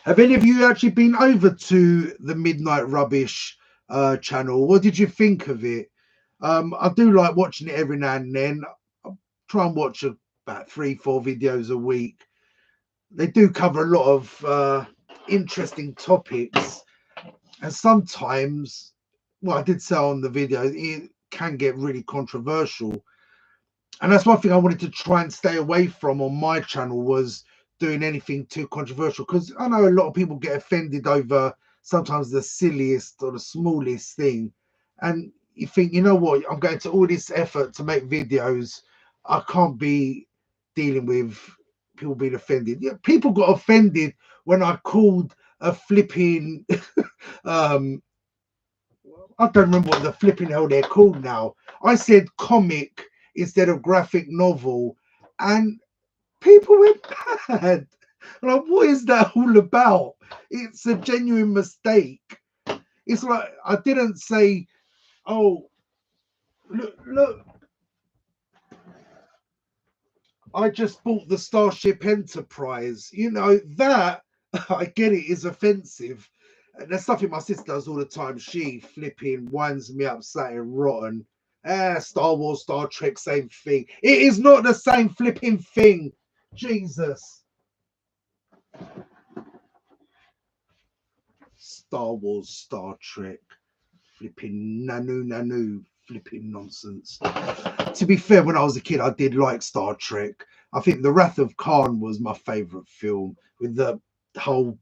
Have any of you actually been over to the Midnight Rubbish channel? What did you think of it? I do like watching it every now and then. I try and watch about 3-4 videos a week. They do cover a lot of interesting topics, and sometimes, well, I did say on the video, it can get really controversial. And that's one thing I wanted to try and stay away from on my channel, was doing anything too controversial, because I know a lot of people get offended over sometimes the silliest or the smallest thing, and you think, you know what, I'm going to all this effort to make videos, I can't be dealing with people being offended. Yeah, people got offended when I called a flipping I don't remember what the flipping hell they're called now. I said comic instead of graphic novel, and people went mad. Like, what is that all about? It's a genuine mistake. It's like, I didn't say, oh, look, I just bought the Starship Enterprise. You know, that, I get it, is offensive. And that's something my sister does all the time. She flipping winds me up, saying rotten. Star Wars, Star Trek, same thing. It is not the same flipping thing. Jesus. Star Wars, Star Trek, flipping nanu, flipping nonsense. To be fair, when I was a kid, I did like Star Trek. I think The Wrath of Khan was my favourite film, with the whole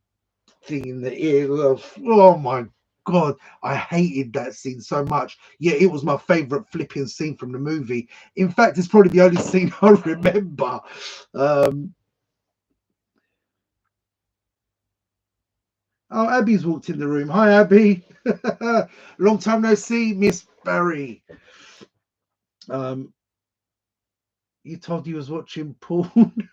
thing in the ear. Oh my God, I hated that scene so much. Yeah, it was my favourite flipping scene from the movie. In fact, it's probably the only scene I remember. Oh, Abby's walked in the room. Hi, Abby. Long time no see, Miss Barry. You told you was watching porn.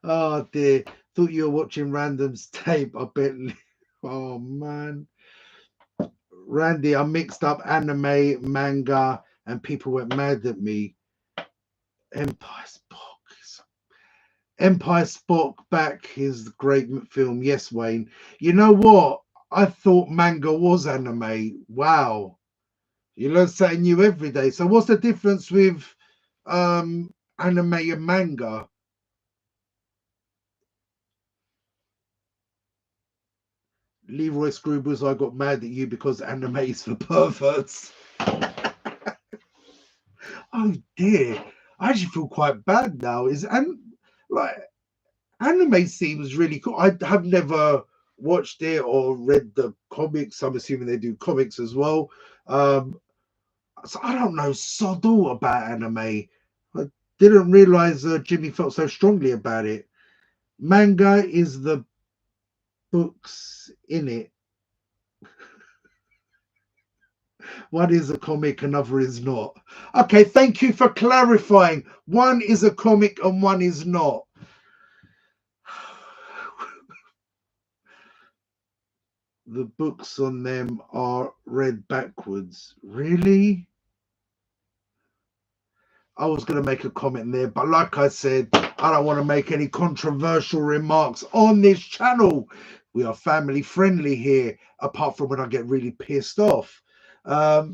Oh dear. Thought you were watching Random's tape. I bet. Oh man. Randy, I mixed up anime, manga, and people went mad at me. Empire Spock. Empire Spock back is the great film. Yes, Wayne. You know what? I thought manga was anime. Wow. You learn something new every day. So what's the difference with anime and manga? Leroy Scroobles, I got mad at you because anime is for perverts. Oh dear. I actually feel quite bad now. Like, anime seems really cool. I have never watched it or read the comics. I'm assuming they do comics as well. So I don't know sod all about anime. I didn't realize Jimmy felt so strongly about it. Manga is the books in it. One is a comic, another is not. Okay, thank you for clarifying. One is a comic and one is not. The books on them are read backwards. Really? I was going to make a comment there, but like I said, I don't want to make any controversial remarks on this channel. We are family friendly here, apart from when I get really pissed off. Oh,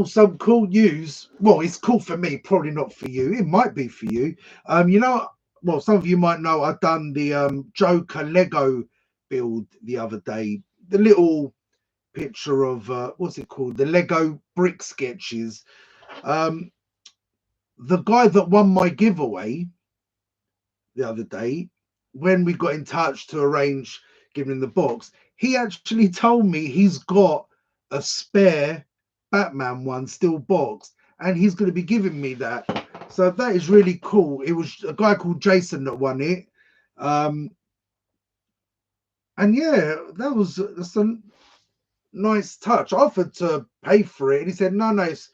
some cool news. Well, it's cool for me, probably not for you. It might be for you. You know, well, some of you might know I've done the Joker Lego build the other day. The little picture of what's it called? The Lego brick sketches. The guy that won my giveaway the other day, when we got in touch to arrange giving him the box, he actually told me he's got a spare Batman one still boxed, and he's going to be giving me that. So that is really cool. It was a guy called Jason that won it. And yeah, that's a nice touch. I offered to pay for it, and he said, no, it's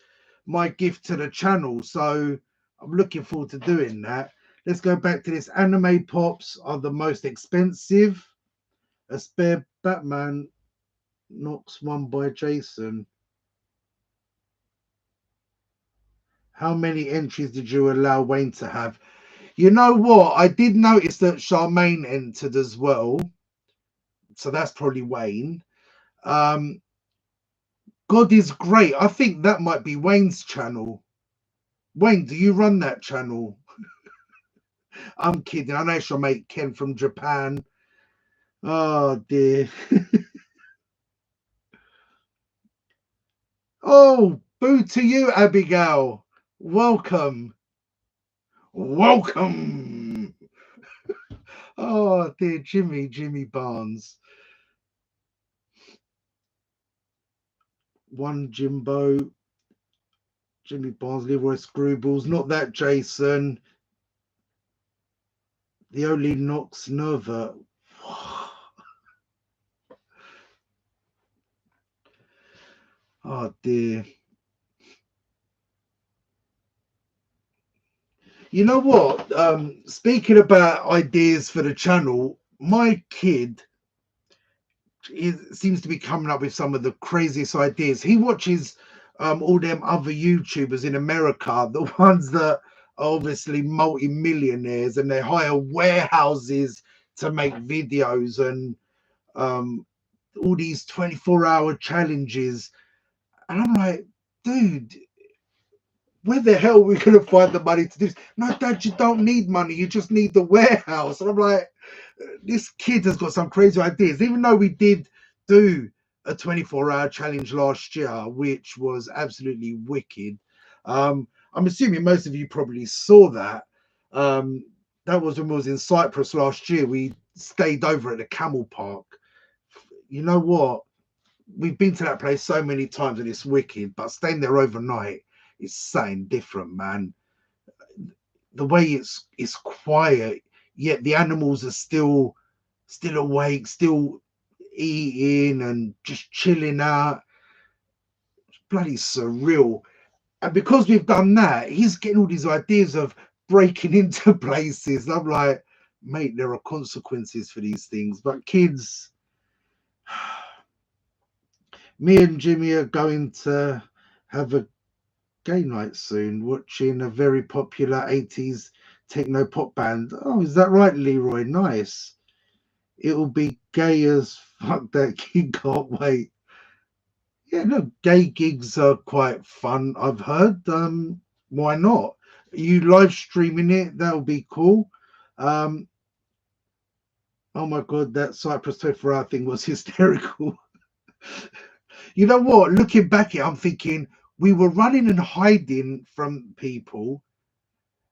my gift to the channel. So I'm looking forward to doing that. Let's go back to this. Anime pops are the most expensive. A spare Batman knocks one by Jason. How many entries did you allow Wayne to have? You know what? I did notice that Charmaine entered as well. So that's probably Wayne. God is great. I think that might be Wayne's channel. Wayne, do you run that channel? I'm kidding. I know it's your mate Ken from Japan. Oh dear. Oh, boo to you, Abigail. Welcome. Welcome. Oh dear, Jimmy Barnes. One Jimbo. Jimmy Barnes, Leroy Screwballs. Not that Jason. The only Nox Nova. Oh dear. You know what? Speaking about ideas for the channel, my kid seems to be coming up with some of the craziest ideas. He watches all them other YouTubers in America, the ones that are obviously multi-millionaires, and they hire warehouses to make videos, and all these 24-hour challenges. And I'm like, dude, where the hell are we going to find the money to do this? No, Dad, you don't need money. You just need the warehouse. And I'm like, this kid has got some crazy ideas. Even though we did do a 24-hour challenge last year, which was absolutely wicked. I'm assuming most of you probably saw that. That was when we was in Cyprus last year. We stayed over at the Camel Park. You know what? We've been to that place so many times and it's wicked, but staying there overnight is something different, man. The way it's quiet, yet the animals are still awake, still eating and just chilling out. It's bloody surreal. And because we've done that, he's getting all these ideas of breaking into places. And I'm like, mate, there are consequences for these things. But kids, me and Jimmy are going to have a gay night soon, watching a very popular 80s techno pop band. Oh, is that right, Leroy? Nice. It'll be gay as fuck. That kid can't wait. Yeah, no, gay gigs are quite fun, I've heard. Why not? Are you live streaming it? That'll be cool. Oh my god, that Cyprus 24-hour thing was hysterical. You know what? Looking back at it, I'm thinking we were running and hiding from people,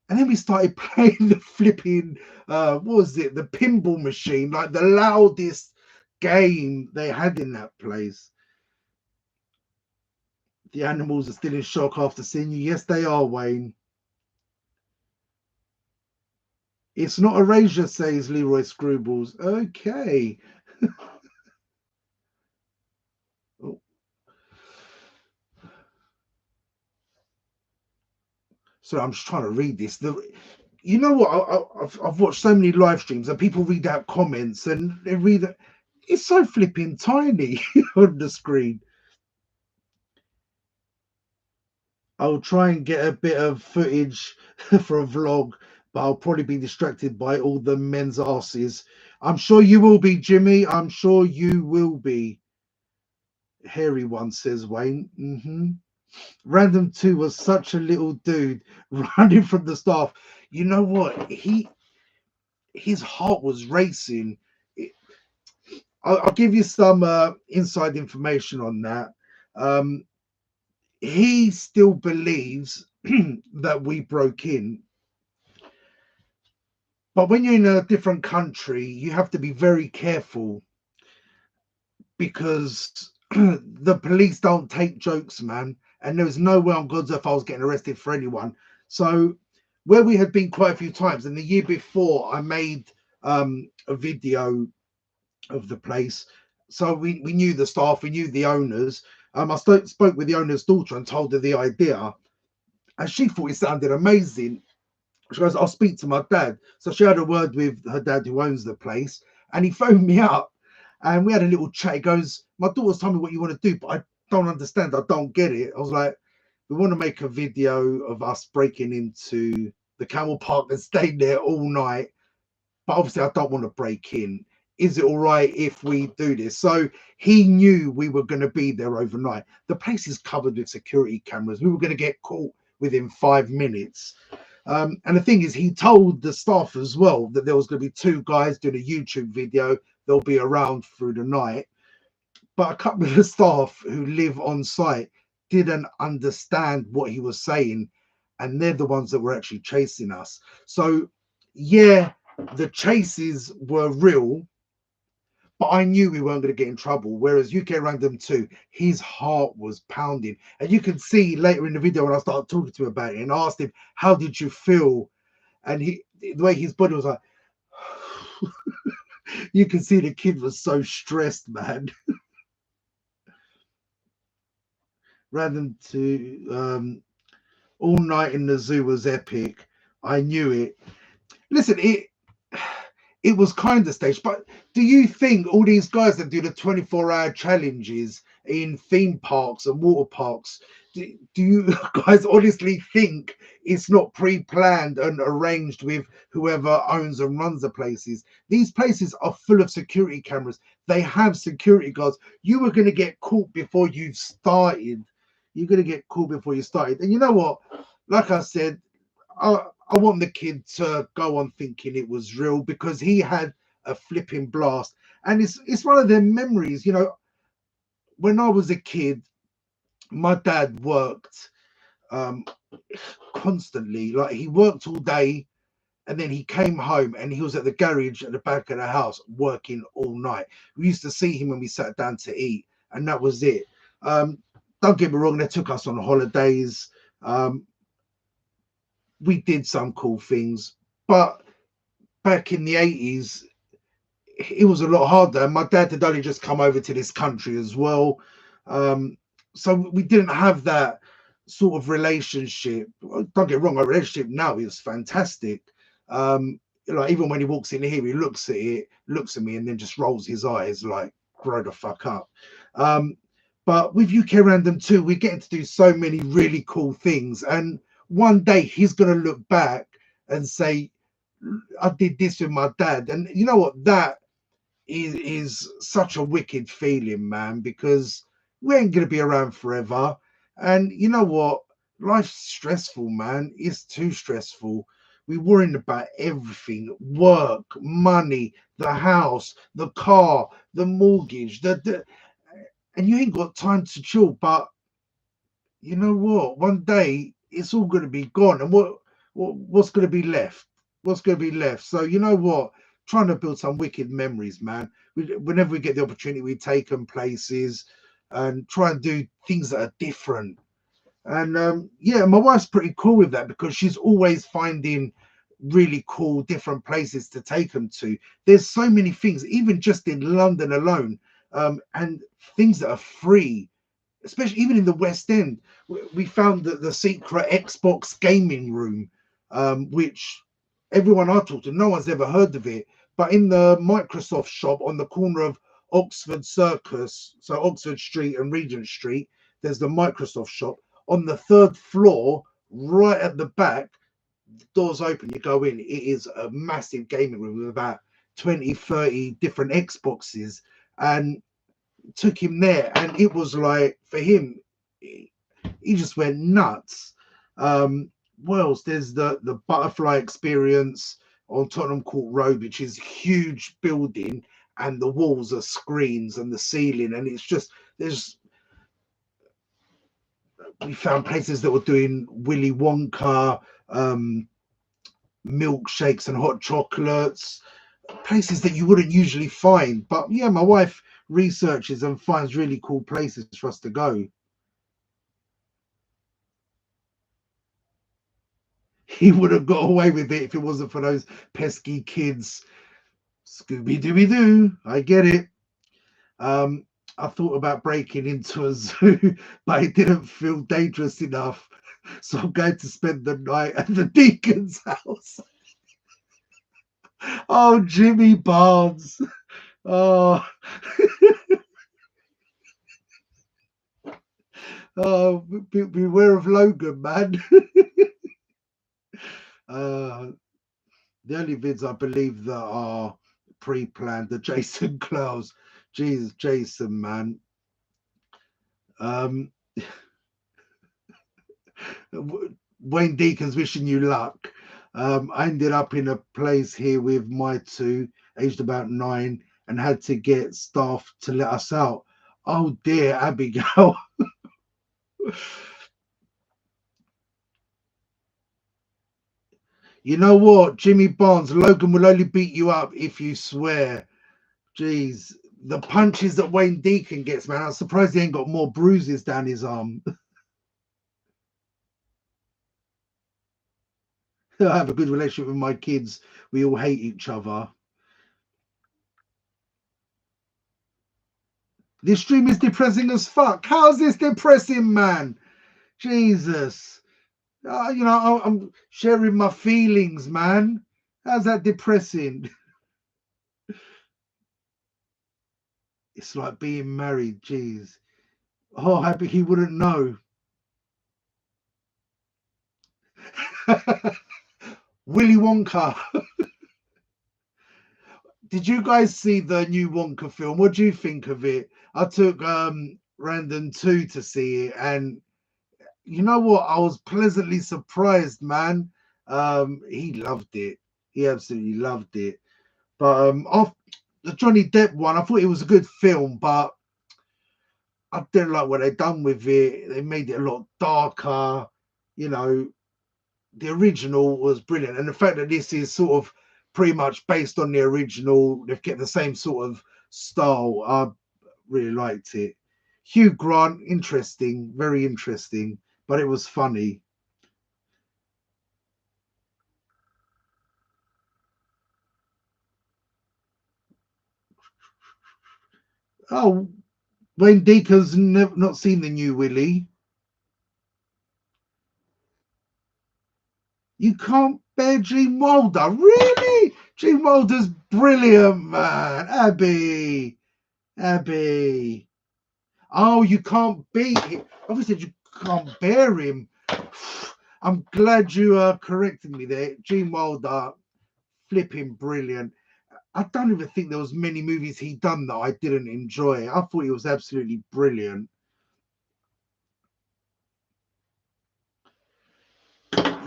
and then we started playing the flipping what was it? The pinball machine, like the loudest game they had in that place. The animals are still in shock after seeing you. Yes, they are, Wayne. It's not erasure, says Leroy Screwballs. Okay. Oh. So I'm just trying to read this. You know what? I've watched so many live streams and people read out comments and they read it. It's so flipping tiny on the screen. I'll try and get a bit of footage for a vlog, but I'll probably be distracted by all the men's asses. I'm sure you will be, Jimmy. I'm sure you will be. Hairy one, says Wayne. Random 2 was such a little dude running from the staff. You know what? His heart was racing. I'll give you some inside information on that. He still believes that we broke in. But when you're in a different country, you have to be very careful because the police don't take jokes, man. And there was no way on God's earth I was getting arrested for anyone. So where we had been quite a few times, and the year before I made a video of the place. So we knew the staff, we knew the owners. I spoke with the owner's daughter and told her the idea. And she thought it sounded amazing. She goes, I'll speak to my dad. So she had a word with her dad who owns the place. And he phoned me up and we had a little chat. He goes, my daughter's told me what you want to do, but I don't understand. I don't get it. I was like, we want to make a video of us breaking into the Camel Park and staying there all night. But obviously I don't want to break in. Is it all right if we do this? So he knew we were going to be there overnight. The place is covered with security cameras. We were going to get caught within 5 minutes. And the thing is, he told the staff as well that there was going to be 2 guys doing a YouTube video. They'll be around through the night. But a couple of the staff who live on site didn't understand what he was saying. And they're the ones that were actually chasing us. So, yeah, the chases were real. But I knew we weren't going to get in trouble. Whereas UK Random 2, his heart was pounding. And you can see later in the video when I started talking to him about it and asked him, how did you feel? And the way his body was like, you can see the kid was so stressed, man. Random 2, all night in the zoo was epic. I knew it. Listen, it was kind of staged, but do you think all these guys that do the 24-hour challenges in theme parks and water parks, do you guys honestly think it's not pre-planned and arranged with whoever owns and runs the places? These places are full of security cameras. They have security guards. You were going to get caught before you started. You're going to get caught before you started. And you know what? Like I said, I want the kid to go on thinking it was real because he had a flipping blast. And it's one of their memories. You know, when I was a kid, my dad worked constantly. Like he worked all day and then he came home and he was at the garage at the back of the house working all night. We used to see him when we sat down to eat and that was it. Don't get me wrong, they took us on holidays. We did some cool things, but back in the 80s, it was a lot harder. My dad had only just come over to this country as well. So we didn't have that sort of relationship. Don't get wrong, our relationship now is fantastic. Like even when he walks in here, he looks at it, looks at me, and then just rolls his eyes like, grow the fuck up. But with UK Random 2, we're getting to do so many really cool things. And one day he's going to look back and say, I did this with my dad. And you know what? That is such a wicked feeling, man, because we ain't going to be around forever. And you know what? Life's stressful, man. It's too stressful. We're worrying about everything: work, money, the house, the car, the mortgage, and you ain't got time to chill. But you know what? One day it's all going to be gone, and what's going to be left? What's going to be left? So you know what? Trying to build some wicked memories, man. Whenever we get the opportunity, we take them places and try and do things that are different. And yeah, my wife's pretty cool with that because she's always finding really cool different places to take them to. There's so many things, even just in London alone, and things that are free. especially even in the West End, we found that the secret Xbox gaming room, which everyone I talked to, no one's ever heard of it. But in the Microsoft shop on the corner of Oxford Circus, so Oxford Street and Regent Street, there's the Microsoft shop on the third floor, right at the back. Doors open, you go in. It is a massive gaming room with about 20, 30 different Xboxes, and took him there, and it was like for him, he just went nuts. What else? There's the butterfly experience on Tottenham Court Road, which is a huge building, and the walls are screens and the ceiling, and it's just there's we found places that were doing Willy Wonka milkshakes and hot chocolates, places that you wouldn't usually find. But yeah, my wife researches and finds really cool places for us to go. He would have got away with it if it wasn't for those pesky kids. Scooby Dooby Doo, I get it. I thought about breaking into a zoo, but it didn't feel dangerous enough. So I'm going to spend the night at the deacon's house. Oh, Jimmy Barnes. Oh, oh, beware of Logan, man. The only vids I believe that are pre-planned are Jason Clowes. Jesus, Jason, man. Wayne Deacon's wishing you luck. I ended up in a place here with my two, aged about 9, and had to get staff to let us out. Oh dear, Abigail. You know what, Jimmy Barnes, Logan will only beat you up if you swear. Jeez, the punches that Wayne Deacon gets, man, I'm surprised he ain't got more bruises down his arm. I have a good relationship with my kids. We all hate each other. This stream is depressing as fuck. How's this depressing, man? Jesus. I'm sharing my feelings, man. How's that depressing? It's like being married. Jeez. Oh, happy he wouldn't know. Willy Wonka. Did you guys see the new Wonka film? What do you think of it? I took Random 2 to see it, and you know what? I was pleasantly surprised, man. He loved it. He absolutely loved it. But the Johnny Depp one, I thought it was a good film, but I didn't like what they done with it. They made it a lot darker. You know, the original was brilliant, and the fact that this is sort of pretty much based on the original, they've kept the same sort of style. I really liked it. Hugh Grant, interesting, very interesting, but it was funny. Oh, Wayne Deacon's never not seen the new Willy. You can't bear Gene Wilder, really? Gene Wilder's brilliant, man. Abby. Oh, you can't beat him. Obviously, you can't bear him. I'm glad you corrected me there. Gene Wilder, flipping brilliant. I don't even think there was many movies he done that I didn't enjoy. I thought he was absolutely brilliant.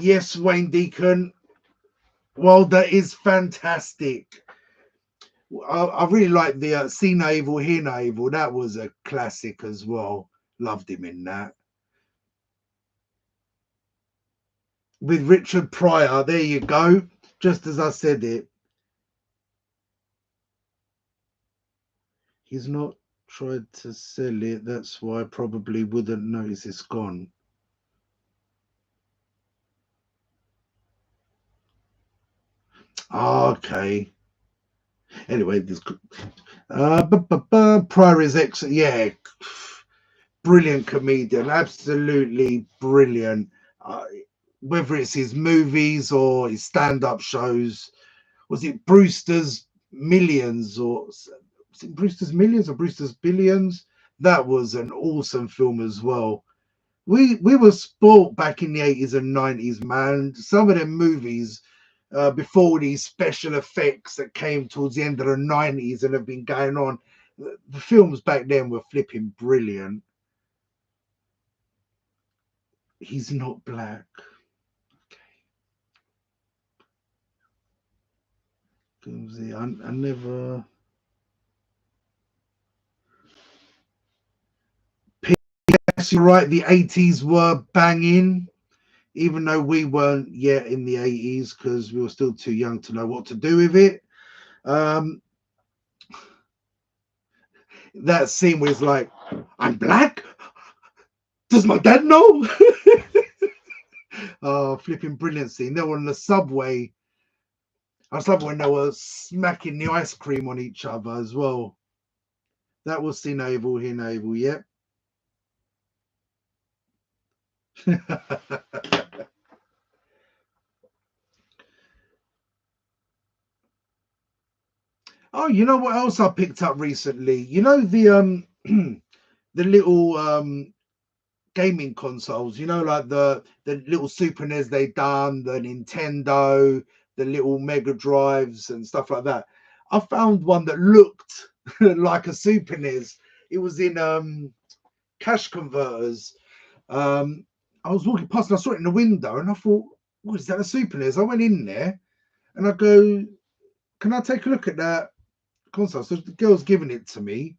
Yes, Wayne Deacon. Wilder is fantastic. I really like the See No Evil, Hear No Evil. That was a classic as well. Loved him in that. With Richard Pryor, there you go. Just as I said it. He's not tried to sell it. That's why I probably wouldn't notice it's gone. Okay. Anyway, this Pryor is excellent. Yeah. Brilliant comedian, absolutely brilliant. Uh, whether it's his movies or his stand-up shows. Was it Brewster's Millions or was it Brewster's Millions or Brewster's Billions? That was an awesome film as well. We were sport back in the 80s and 90s, man. Some of them movies before these special effects that came towards the end of the 90s and have been going on, the films back then were flipping brilliant. He's not black. Okay. I never. Yes, you're right. The 80s were banging, even though we weren't yet in the 80s because we were still too young to know what to do with it. Um, that scene was like, I'm black? Does my dad know? Oh, flipping brilliant scene. They were on the subway. I was like when they were smacking the ice cream on each other as well. That was See Naval, Hear Naval, yep. Oh, you know what else I picked up recently? You know the little gaming consoles, you know, like the little Super NES they done, the Nintendo, the little Mega Drives and stuff like that. I found one that looked like a Super NES. It was in cash converters. I was walking past and I saw it in the window and I thought, what is that, a Super NES? I went in there and I go, can I take a look at that console? So the girl's giving it to me.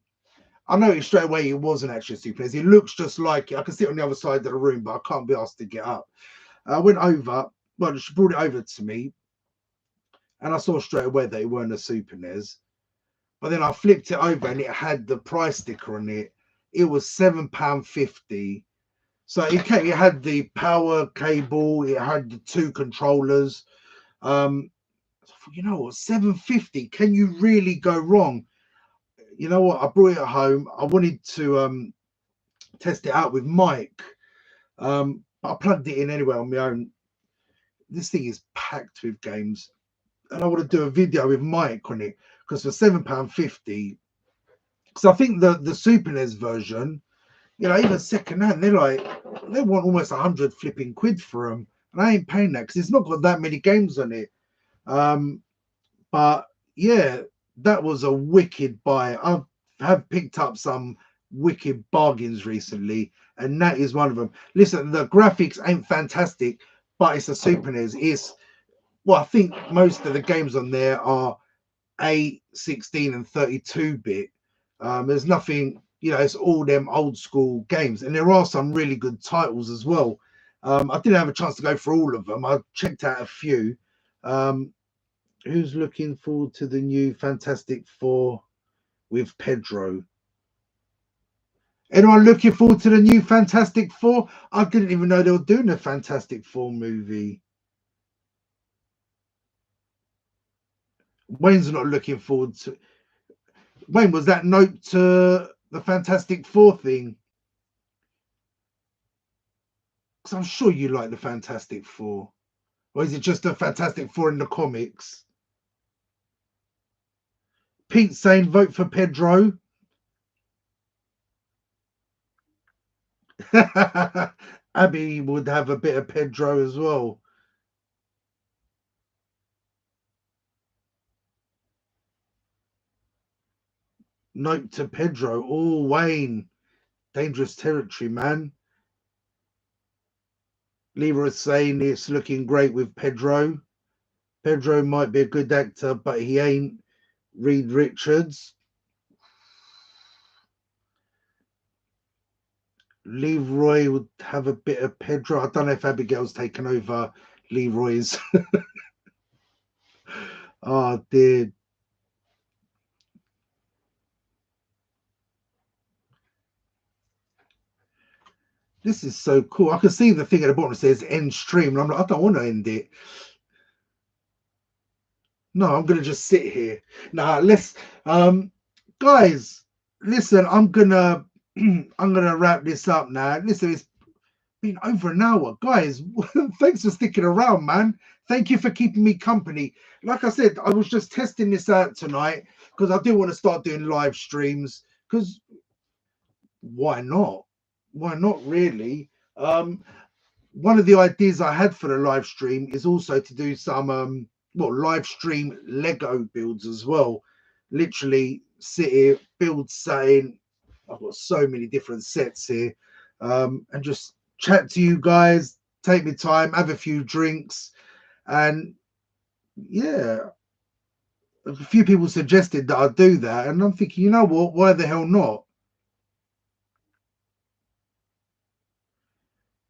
I noticed straight away it wasn't actually a Super NES. It looks just like it. I can sit on the other side of the room, but I can't be asked to get up. I went over, well, she brought it over to me, and I saw straight away that it weren't a Super NES. But then I flipped it over and it had the price sticker on it. It was £7.50. So it had the power cable, it had the two controllers. So I thought, you know what, 750, can you really go wrong? You know what? I brought it home. I wanted to test it out with Mike. I plugged it in anyway on my own. This thing is packed with games, and I want to do a video with Mike on it because for £7.50, because I think the Super NES version, you know, even second hand, they want almost 100 flipping quid for them, and I ain't paying that because it's not got that many games on it. But yeah, that was a wicked buy. I have picked up some wicked bargains recently, and that is one of them. Listen, the graphics ain't fantastic, but it's a Super NES. It's, well, I think most of the games on there are 8, 16, and 32-bit. There's nothing, you know, it's all them old school games, and there are some really good titles as well. I didn't have a chance to go through all of them. I checked out a few. Who's looking forward to the new Fantastic Four with Pedro? Anyone looking forward to the new Fantastic Four? I didn't even know they were doing a Fantastic Four movie. Wayne's not looking forward to. Wayne, was that note to the Fantastic Four thing? Because I'm sure you like the Fantastic Four. Or is it just the Fantastic Four in the comics? Pete saying vote for Pedro. Abby would have a bit of Pedro as well. Note to Pedro. Oh, Wayne. Dangerous territory, man. Leroy saying it's looking great with Pedro. Pedro might be a good actor, but he ain't Reed Richards. Leroy would have a bit of Pedro. I don't know if Abigail's taken over Leroy's. Oh, dear. This is so cool. I can see the thing at the bottom that says end stream. And I'm like, I don't want to end it. No, I'm gonna just sit here. Nah, let's guys, listen, I'm gonna I'm gonna wrap this up now. Listen, it's been over an hour, guys. Thanks for sticking around, man. Thank you for keeping me company. Like I said, I was just testing this out tonight because I do want to start doing live streams. Because why not? Why not, really? One of the ideas I had for the live stream is also to do some live stream Lego builds as well. Literally sit here, build saying I've got so many different sets here, and just chat to you guys, take my time, have a few drinks, and yeah, a few people suggested that I do that, and I'm thinking, you know what? Why the hell not?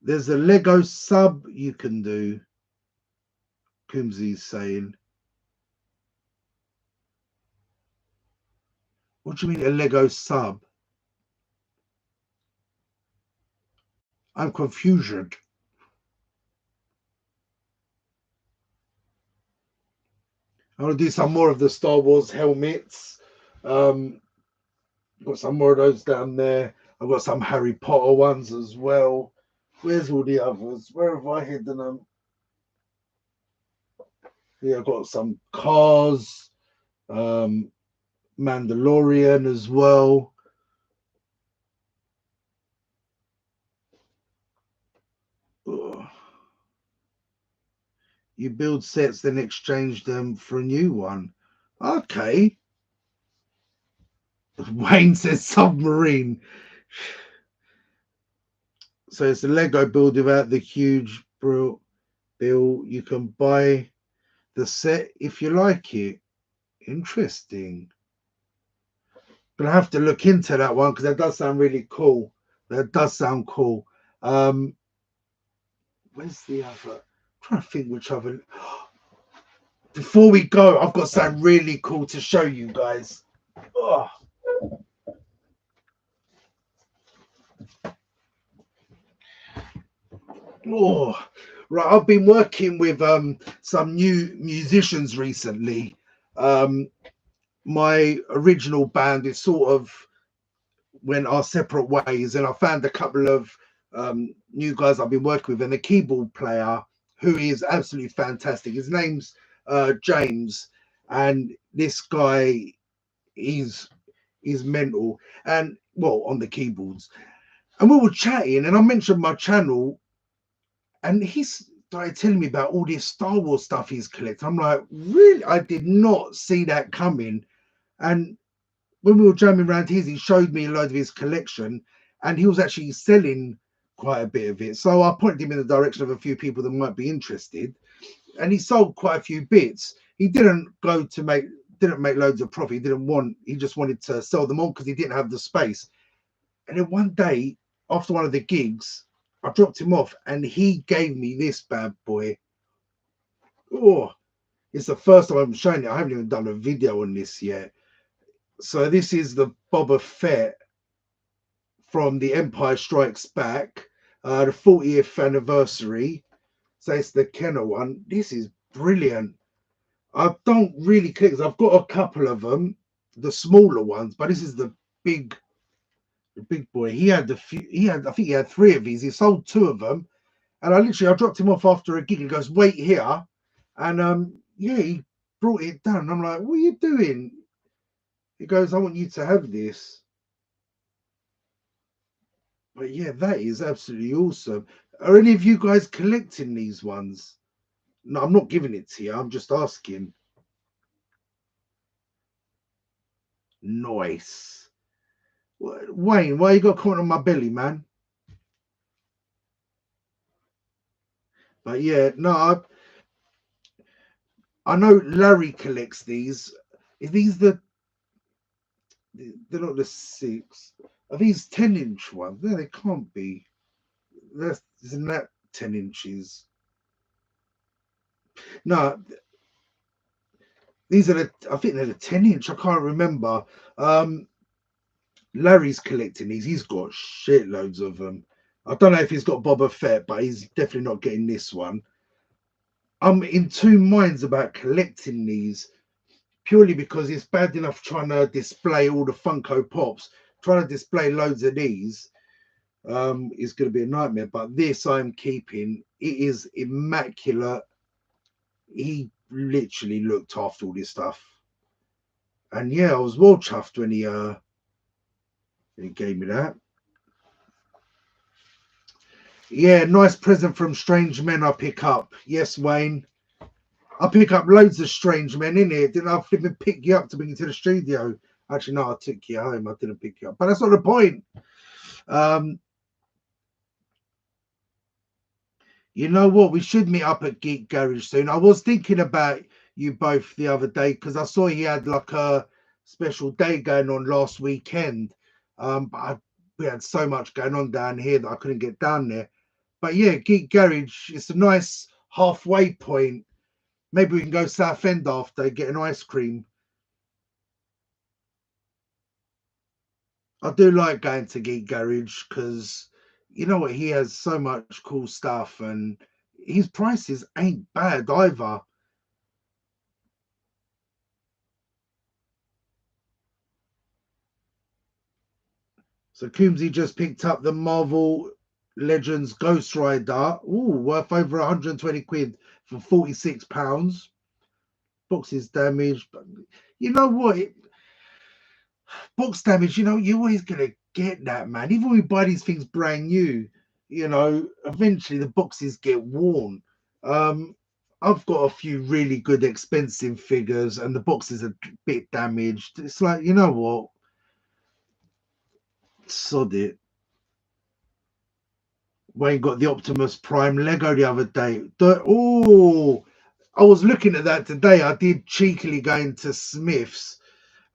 There's a Lego sub you can do. Kumzi's saying. What do you mean a Lego sub? I'm confused. I want to do some more of the Star Wars helmets. Got some more of those down there. I've got some Harry Potter ones as well. Where's all the others? Where have I hidden them? Yeah, I've got some cars, Mandalorian as well. Ugh. You build sets, then exchange them for a new one. Okay. Wayne says submarine. So it's a Lego build without the huge bill. You can buy the set if you like it. Interesting. But I have to look into that one because that does sound really cool. That does sound cool. Where's the other? I'm trying to think which other. Before we go, I've got something really cool to show you guys. Oh. Oh, right. I've been working with some new musicians recently. My original band is sort of went our separate ways, and I found a couple of new guys I've been working with, and a keyboard player who is absolutely fantastic. His name's James, and this guy is mental, and well, on the keyboards. And we were chatting, and I mentioned my channel, and he started telling me about all this Star Wars stuff he's collected. I'm like, really? I did not see that coming. And when we were jamming around his, he showed me a load of his collection, and he was actually selling quite a bit of it. So I pointed him in the direction of a few people that might be interested, and he sold quite a few bits. He didn't make loads of profit. He just wanted to sell them all because he didn't have the space. And then one day after one of the gigs, I dropped him off, and he gave me this bad boy. Oh, it's the first time I'm showing it. I haven't even done a video on this yet. So this is the Boba Fett from The Empire Strikes Back, the 40th anniversary. So it's the Kenner one. This is brilliant. I don't really click because I've got a couple of them, the smaller ones, but this is the big boy. I think he had three of these. He sold two of them, and I dropped him off after a gig. He goes, "Wait here," and yeah, he brought it down. I'm like, "What are you doing?" He goes, "I want you to have this." But yeah, that is absolutely awesome. Are any of you guys collecting these ones? No, I'm not giving it to you. I'm just asking. Nice. Wayne, why you got caught on my belly, man? But yeah, no, I know Larry collects these. Are these they're not the six. Are these 10-inch ones? No, they can't be. Isn't that 10 inches? No, these are I think they're the 10-inch. I can't remember. Larry's collecting these. He's got shitloads of them. I don't know if he's got Boba Fett, but he's definitely not getting this one. I'm in two minds about collecting these purely because it's bad enough trying to display all the Funko Pops, trying to display loads of these is going to be a nightmare. But this I'm keeping. It is immaculate. He literally looked after all this stuff. And yeah, I was well chuffed when he gave me that. Yeah, nice present from Strange Men I pick up. Yes, Wayne. I pick up loads of Strange Men in here. Didn't I flipping pick you up to bring you to the studio? Actually, no, I took you home. I didn't pick you up. But that's not the point. You know what? We should meet up at Geek Garage soon. I was thinking about you both the other day because I saw you had like a special day going on last weekend. But we had so much going on down here that I couldn't get down there. But yeah, Geek Garage, it's a nice halfway point. Maybe we can go Southend after, get an ice cream. I do like going to Geek Garage because you know what, he has so much cool stuff and his prices ain't bad either. So Coombsy just picked up the Marvel Legends Ghost Rider. Ooh, worth over 120 quid for £46. Box is damaged, but you know what? Box damage, you know, you're always gonna get that, man. Even when we buy these things brand new, you know, eventually the boxes get worn. I've got a few really good expensive figures and the boxes are a bit damaged. It's like, you know what? Sod it. Wayne got the Optimus Prime Lego the other day. Oh, I was looking at that today. I did cheekily go into Smith's.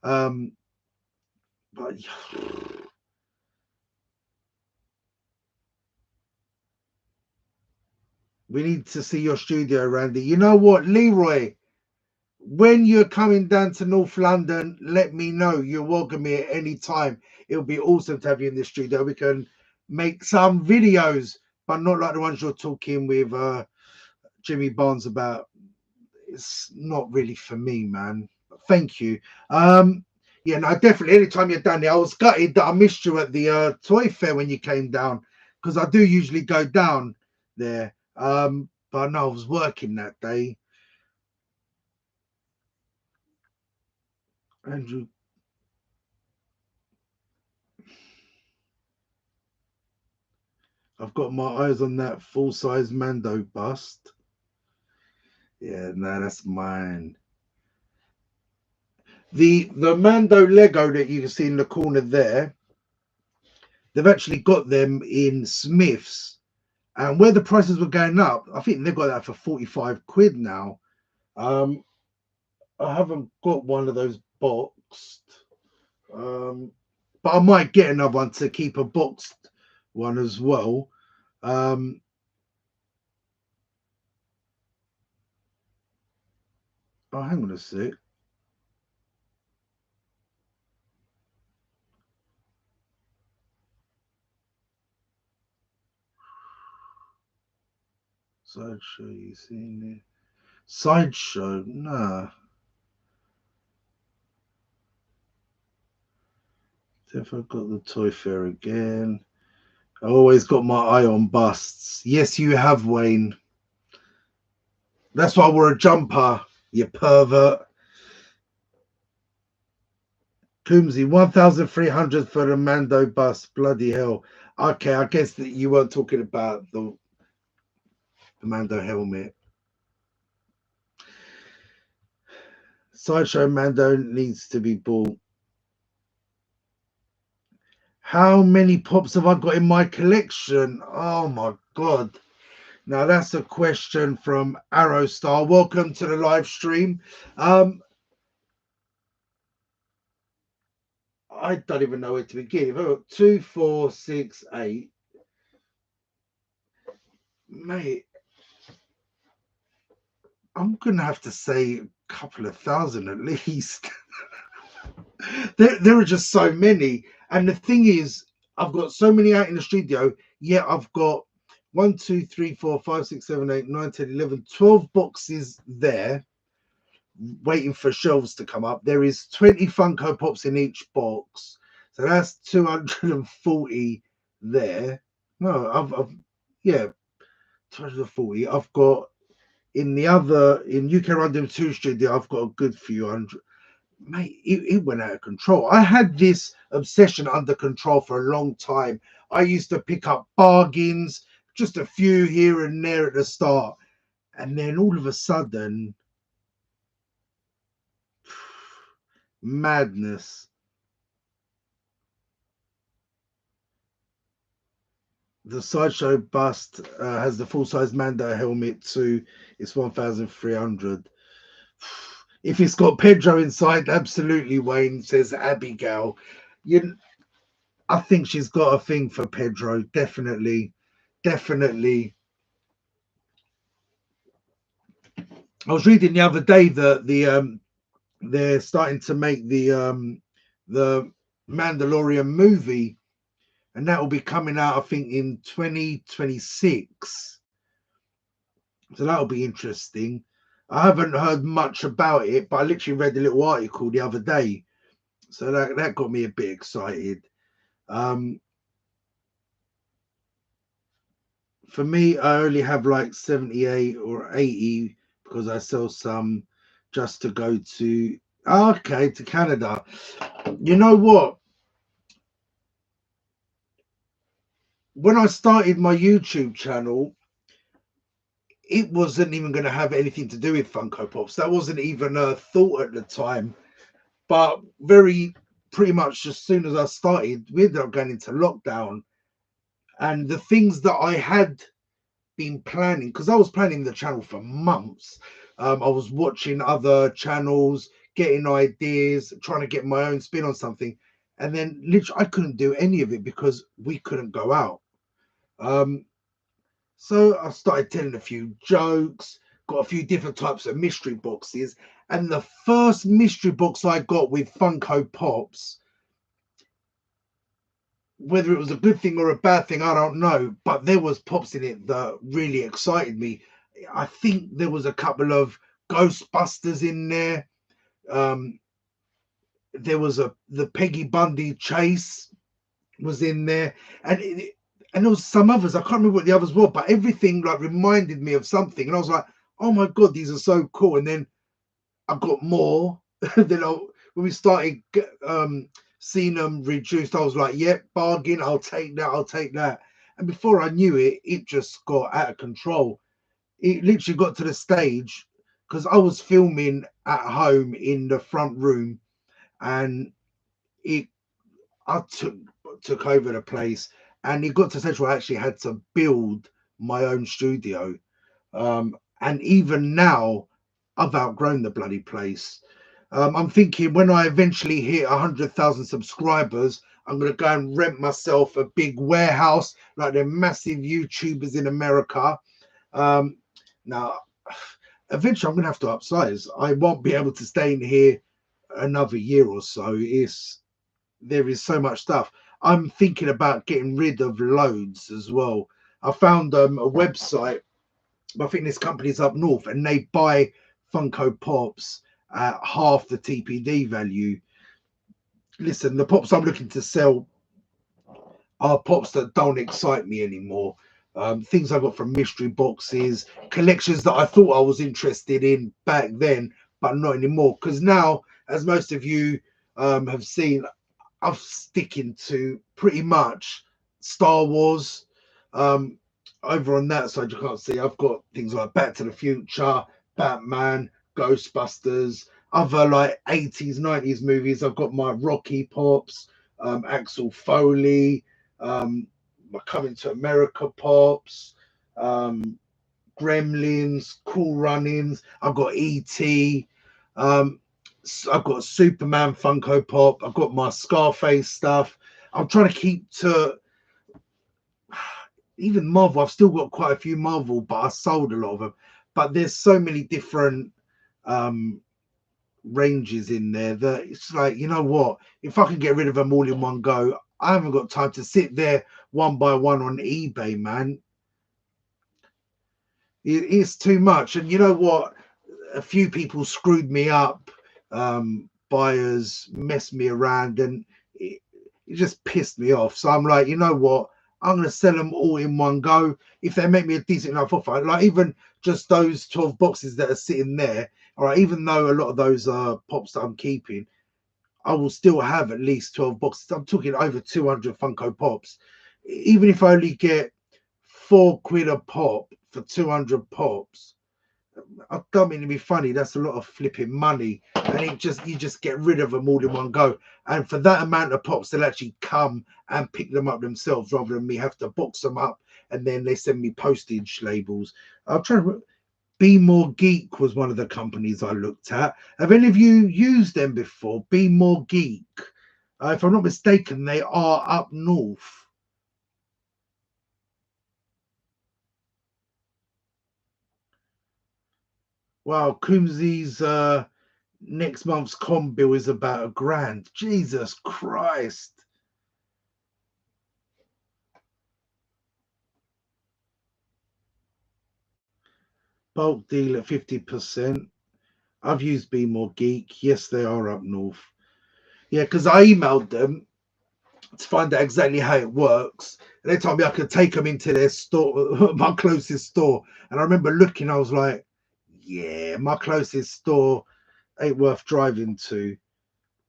But we need to see your studio, Randy. You know what, Leroy? When you're coming down to North London, let me know. You're welcome here any time. It'll be awesome to have you in the studio. We can make some videos, but not like the ones you're talking with Jimmy Barnes about. It's not really for me, man. Thank you. Yeah, no, definitely. Anytime you're down there, I was gutted that I missed you at the toy fair when you came down because I do usually go down there. But no, I was working that day. Andrew, I've got my eyes on that full-size Mando bust. Yeah, no, that's mine. The Mando Lego that you can see in the corner there, they've actually got them in Smith's. And where the prices were going up, I think they've got that for 45 quid now. Um, I haven't got one of those boxed. But I might get another one to keep a boxed one as well. Oh, hang on a sec. Sideshow, you seen it? Sideshow, nah. Definitely got the Toy Fair again. I always got my eye on busts. Yes, you have, Wayne. That's why I wore a jumper, you pervert. Coombsy, 1,300 for the Mando bust. Bloody hell. Okay, I guess that you weren't talking about the Mando helmet. Sideshow Mando needs to be bought. How many pops have I got in my collection? Oh my god. Now that's a question from Arrow Star. Welcome to the live stream. I don't even know where to begin. Oh, 2, 4, 6, 8. Mate, I'm gonna have to say a couple of thousand at least. there are just so many. And the thing is, I've got so many out in the studio, yet I've got 1, 2, 3, 4, 5, 6, 7, 8, 9, 10, 11, 12 boxes there waiting for shelves to come up. There is 20 Funko Pops in each box. So that's 240 there. No, yeah, 240. I've got in the other in UK Random 2 studio, I've got a good few hundred. Mate, it went out of control. I had this obsession under control for a long time. I used to pick up bargains, just a few here and there at the start. And then all of a sudden, madness. The sideshow bust has the full-size Mando helmet too. It's 1,300. If it's got Pedro inside, absolutely, Wayne, says Abigail. You, I think she's got a thing for Pedro. Definitely. Definitely. I was reading the other day that they're starting to make the Mandalorian movie, and that will be coming out, I think, in 2026. So that'll be interesting. I haven't heard much about it, but I literally read a little article the other day, so that got me a bit excited. For me, I only have like 78 or 80 because I sell some just to go to to Canada. You know what? When I started my YouTube channel, it wasn't even going to have anything to do with Funko Pops. That wasn't even a thought at the time. But pretty much as soon as I started, we ended up going into lockdown. And the things that I had been planning, because I was planning the channel for months. I was watching other channels, getting ideas, trying to get my own spin on something. And then literally I couldn't do any of it because we couldn't go out. So I started telling a few jokes, got a few different types of mystery boxes. And the first mystery box I got with Funko Pops, whether it was a good thing or a bad thing, I don't know. But there was Pops in it that really excited me. I think there was a couple of Ghostbusters in there. There was the Peggy Bundy chase was in there, and there was some others. I can't remember what the others were, but everything like reminded me of something, and I was like, "Oh my god, these are so cool!" And then I got more. Then when we started seeing them reduced, I was like, "Yep, bargain. I'll take that. I'll take that." And before I knew it, it just got out of control. It literally got to the stage because I was filming at home in the front room, and it I took over the place, and it got to the stage where I actually had to build my own studio. And even now, I've outgrown the bloody place. I'm thinking when I eventually hit 100,000 subscribers, I'm going to go and rent myself a big warehouse like the massive YouTubers in America. Now, eventually, I'm going to have to upsize. I won't be able to stay in here another year or so. There is so much stuff. I'm thinking about getting rid of loads as well. I found a website. I think this company's up north, and they buy Funko Pops at half the TPD value. Listen, the pops I'm looking to sell are pops that don't excite me anymore. Things I got from mystery boxes, collections that I thought I was interested in back then, but not anymore. Because now, as most of you have seen, I'm sticking to pretty much Star Wars. Over on that side, you can't see. I've got things like Back to the Future, Batman, Ghostbusters, other like 80s, 90s movies. I've got my Rocky Pops, Axel Foley, my Coming to America Pops, Gremlins, Cool Runnings. I've got E.T. I've got Superman Funko Pop. I've got my Scarface stuff. I'm trying to keep to even Marvel. I've still got quite a few Marvel, but I sold a lot of them. But there's so many different ranges in there that it's like, you know what? If I can get rid of them all in one go, I haven't got time to sit there one by one on eBay, man. It is too much. And you know what? A few people screwed me up. Buyers messed me around, and it just pissed me off. So I'm like, you know what? I'm going to sell them all in one go. If they make me a decent enough offer, like even just those 12 boxes that are sitting there, all right, even though a lot of those are pops that I'm keeping, I will still have at least 12 boxes. I'm talking over 200 Funko Pops. Even if I only get £4 a pop for 200 pops, I don't mean to be funny, that's a lot of flipping money, and you just get rid of them all in one go. And for that amount of pops, they'll actually come and pick them up themselves rather than me have to box them up and then they send me postage labels. I'm trying to. Be More Geek was one of the companies I looked at. Have any of you used them before? Be More Geek. If I'm not mistaken, they are up north. Wow, Coombsy's next month's com bill is about £1,000. Jesus Christ. Bulk deal at 50%. I've used Be More Geek. Yes, they are up north. Yeah, because I emailed them to find out exactly how it works. And they told me I could take them into their store, my closest store. And I remember looking, I was like, yeah, my closest store ain't worth driving to.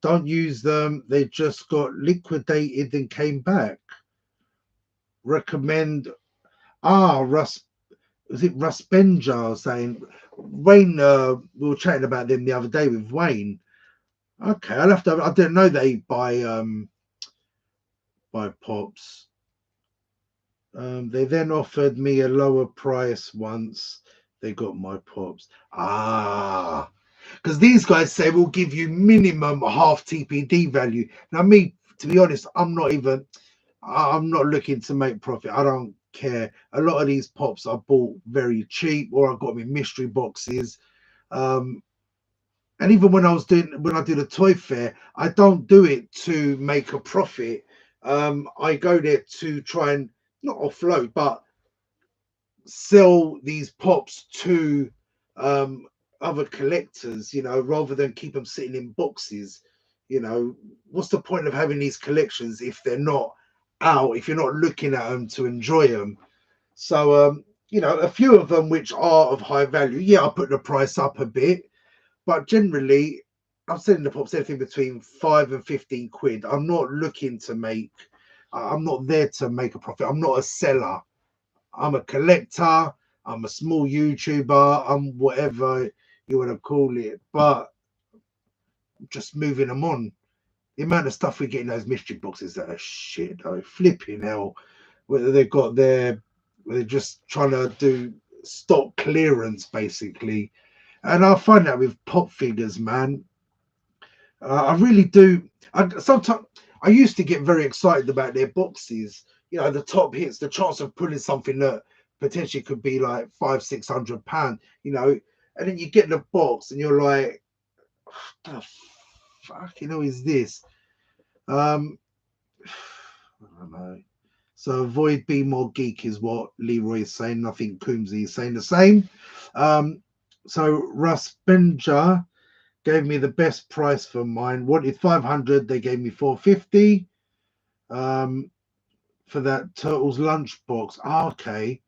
Don't use them. They just got liquidated and came back. Recommend. Russ. Was it Russ Benjar saying? Wayne, we were chatting about them the other day with Wayne. Okay, I'll have to. I didn't know they buy pops. They then offered me a lower price once they got my pops. Because these guys say we'll give you minimum half TPD value. Now, me, to be honest, I'm not looking to make profit. I don't care. A lot of these pops I bought very cheap, or I got them in mystery boxes. And even when I did a toy fair, I don't do it to make a profit. I go there to try and not offload, but sell these pops to other collectors, rather than keep them sitting in boxes. What's the point of having these collections if they're not out, if you're not looking at them to enjoy them? So, a few of them which are of high value, yeah, I'll put the price up a bit, but generally, I'm selling the pops anything between 5 and 15 quid. I'm not looking to I'm not there to make a profit. I'm not a seller. I'm a collector. I'm a small YouTuber. I'm whatever you want to call it. But just moving them on. The amount of stuff we get in those mystery boxes that are shit, though. Flipping hell. Whether they're just trying to do stock clearance, basically. And I find that with PopFigures, man. I really do. Sometimes I used to get very excited about their boxes. The top hits, the chance of pulling something that potentially could be like £500-600. And then you get the box and you're like, what the fuck, is this? I don't know. So avoid Be More Geek is what Leroy is saying. I think Coombsy is saying the same. So Russ Benja gave me the best price for mine. Wanted 500, they gave me 450 for that Turtles lunchbox. Okay.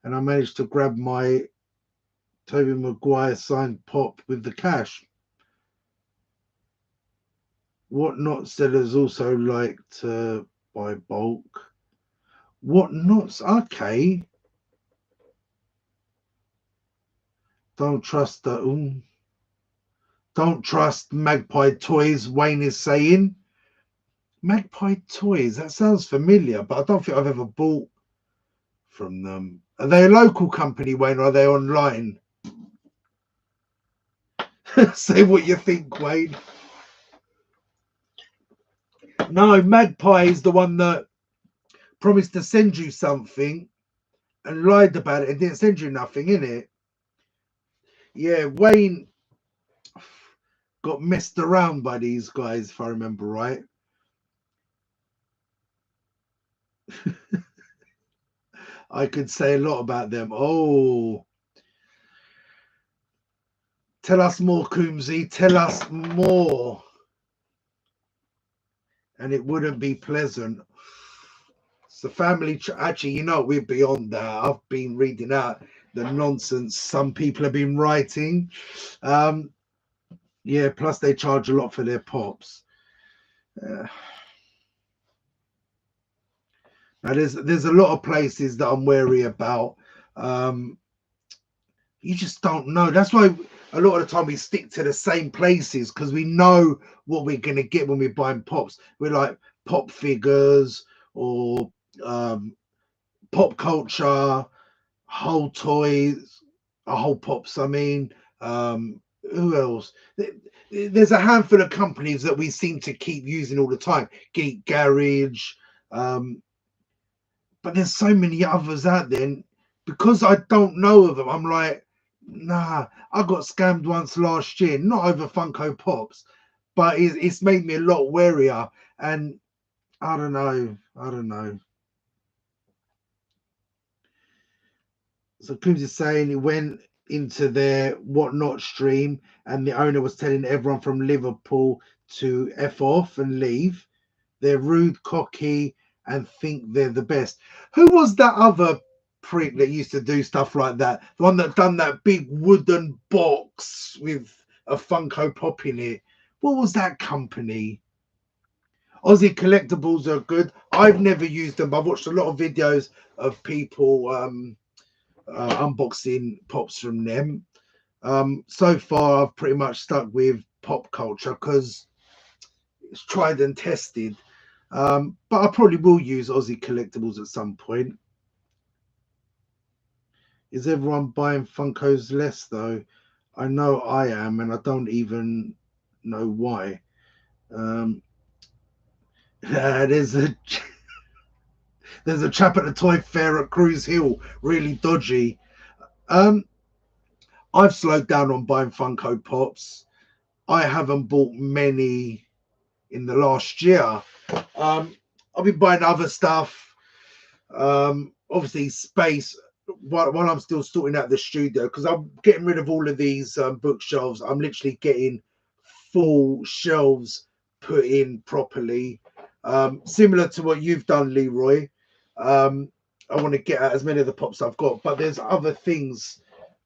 And I managed to grab my Tobey Maguire signed pop with the cash. What not sellers also like to buy bulk. What nots? Okay. Don't trust don't trust Magpie Toys, Wayne is saying. Magpie Toys, that sounds familiar, but I don't think I've ever bought from them. Are they a local company, Wayne, or are they online? Say what you think, Wayne. No, Magpie is the one that promised to send you something and lied about it and didn't send you nothing, innit? Yeah, Wayne got messed around by these guys, if I remember right. I could say a lot about them. Oh, tell us more, Coombsy. Tell us more. and it wouldn't be pleasant. So family, actually, you know, we're beyond that. I've been reading out the nonsense some people have been writing. Um, yeah, plus they charge a lot for their pops. Uh, now there's a lot of places that I'm wary about. Um, you just don't know. That's why a lot of the time we stick to the same places because we know what we're gonna get when we're buying pops. We're like PopFigures or pop culture, whole toys, a whole pops. I mean, who else? There's a handful of companies that we seem to keep using all the time. Geek Garage, um, but there's so many others out there. And because I don't know of them, I'm like, nah. I got scammed once last year, not over Funko Pops, but it's made me a lot warier. And I don't know. I don't know. So Coombs is saying he went into their whatnot stream and the owner was telling everyone from Liverpool to F off and leave. They're rude, cocky, and think they're the best. Who was that other prick that used to do stuff like that? The one that done that big wooden box with a Funko Pop in it. What was that company? Aussie Collectibles are good. I've never used them, but I've watched a lot of videos of people unboxing pops from them. So far, I've pretty much stuck with pop culture because it's tried and tested. But I probably will use Aussie Collectibles at some point. Is everyone buying Funkos less though? I know I am, and I don't even know why. Um, there's a there's a chap at the toy fair at Cruise Hill, really dodgy. Um, I've slowed down on buying Funko Pops. I haven't bought many in the last year. Um, I've been buying other stuff. Obviously, space while I'm still sorting out the studio because I'm getting rid of all of these bookshelves. I'm literally getting full shelves put in properly, similar to what you've done, Leroy. I want to get out as many of the pops I've got, but there's other things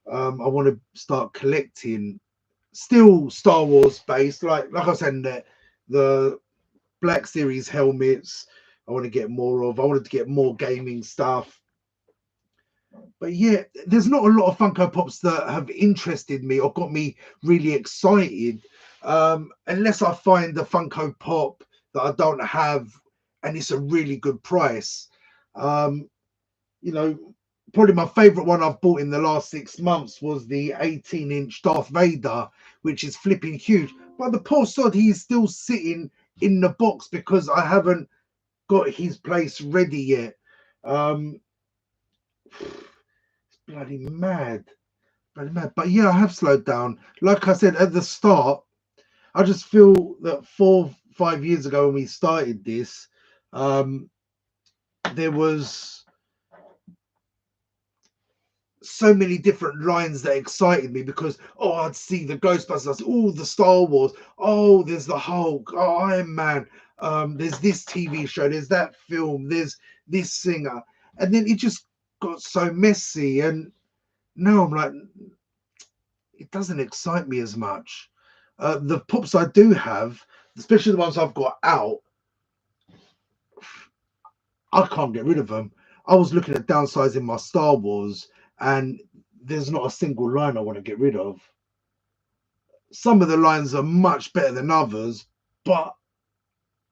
I want to start collecting. Still Star Wars based, like I said, the Black Series helmets. I want to get more of. I wanted to get more gaming stuff. But yeah, there's not a lot of Funko Pops that have interested me or got me really excited. Unless I find the Funko Pop that I don't have and it's a really good price. Um, you know, probably my favorite one I've bought in the last 6 months was the 18-inch Darth Vader, which is flipping huge. But the poor sod, he's still sitting in the box because I haven't got his place ready yet. It's bloody mad. Bloody mad. But yeah, I have slowed down. Like I said at the start, I just feel that 4-5 years ago when we started this, there was so many different lines that excited me because I'd see the Ghostbusters, I'd see all the Star Wars, there's the Hulk, Iron Man, there's this TV show, there's that film, there's this singer, and then it just got so messy, and now I'm like, it doesn't excite me as much. The pops I do have, especially the ones I've got out, I can't get rid of them. I was looking at downsizing my Star Wars, and there's not a single line I want to get rid of. Some of the lines are much better than others, but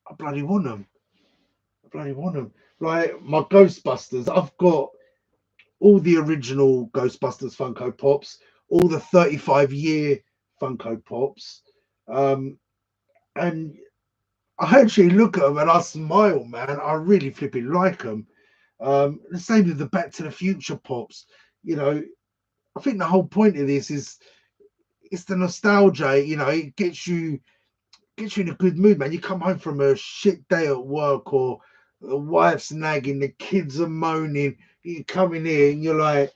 I bloody want them. I bloody want them. Like my Ghostbusters, I've got all the original Ghostbusters Funko Pops, all the 35-year Funko Pops, and I actually look at them and I smile, man. I really flipping like them. The same with the Back to the Future Pops. You know, I think the whole point of this is it's the nostalgia. You know, it gets you in a good mood, man. You come home from a shit day at work, or the wife's nagging, the kids are moaning. You come in here and you're like,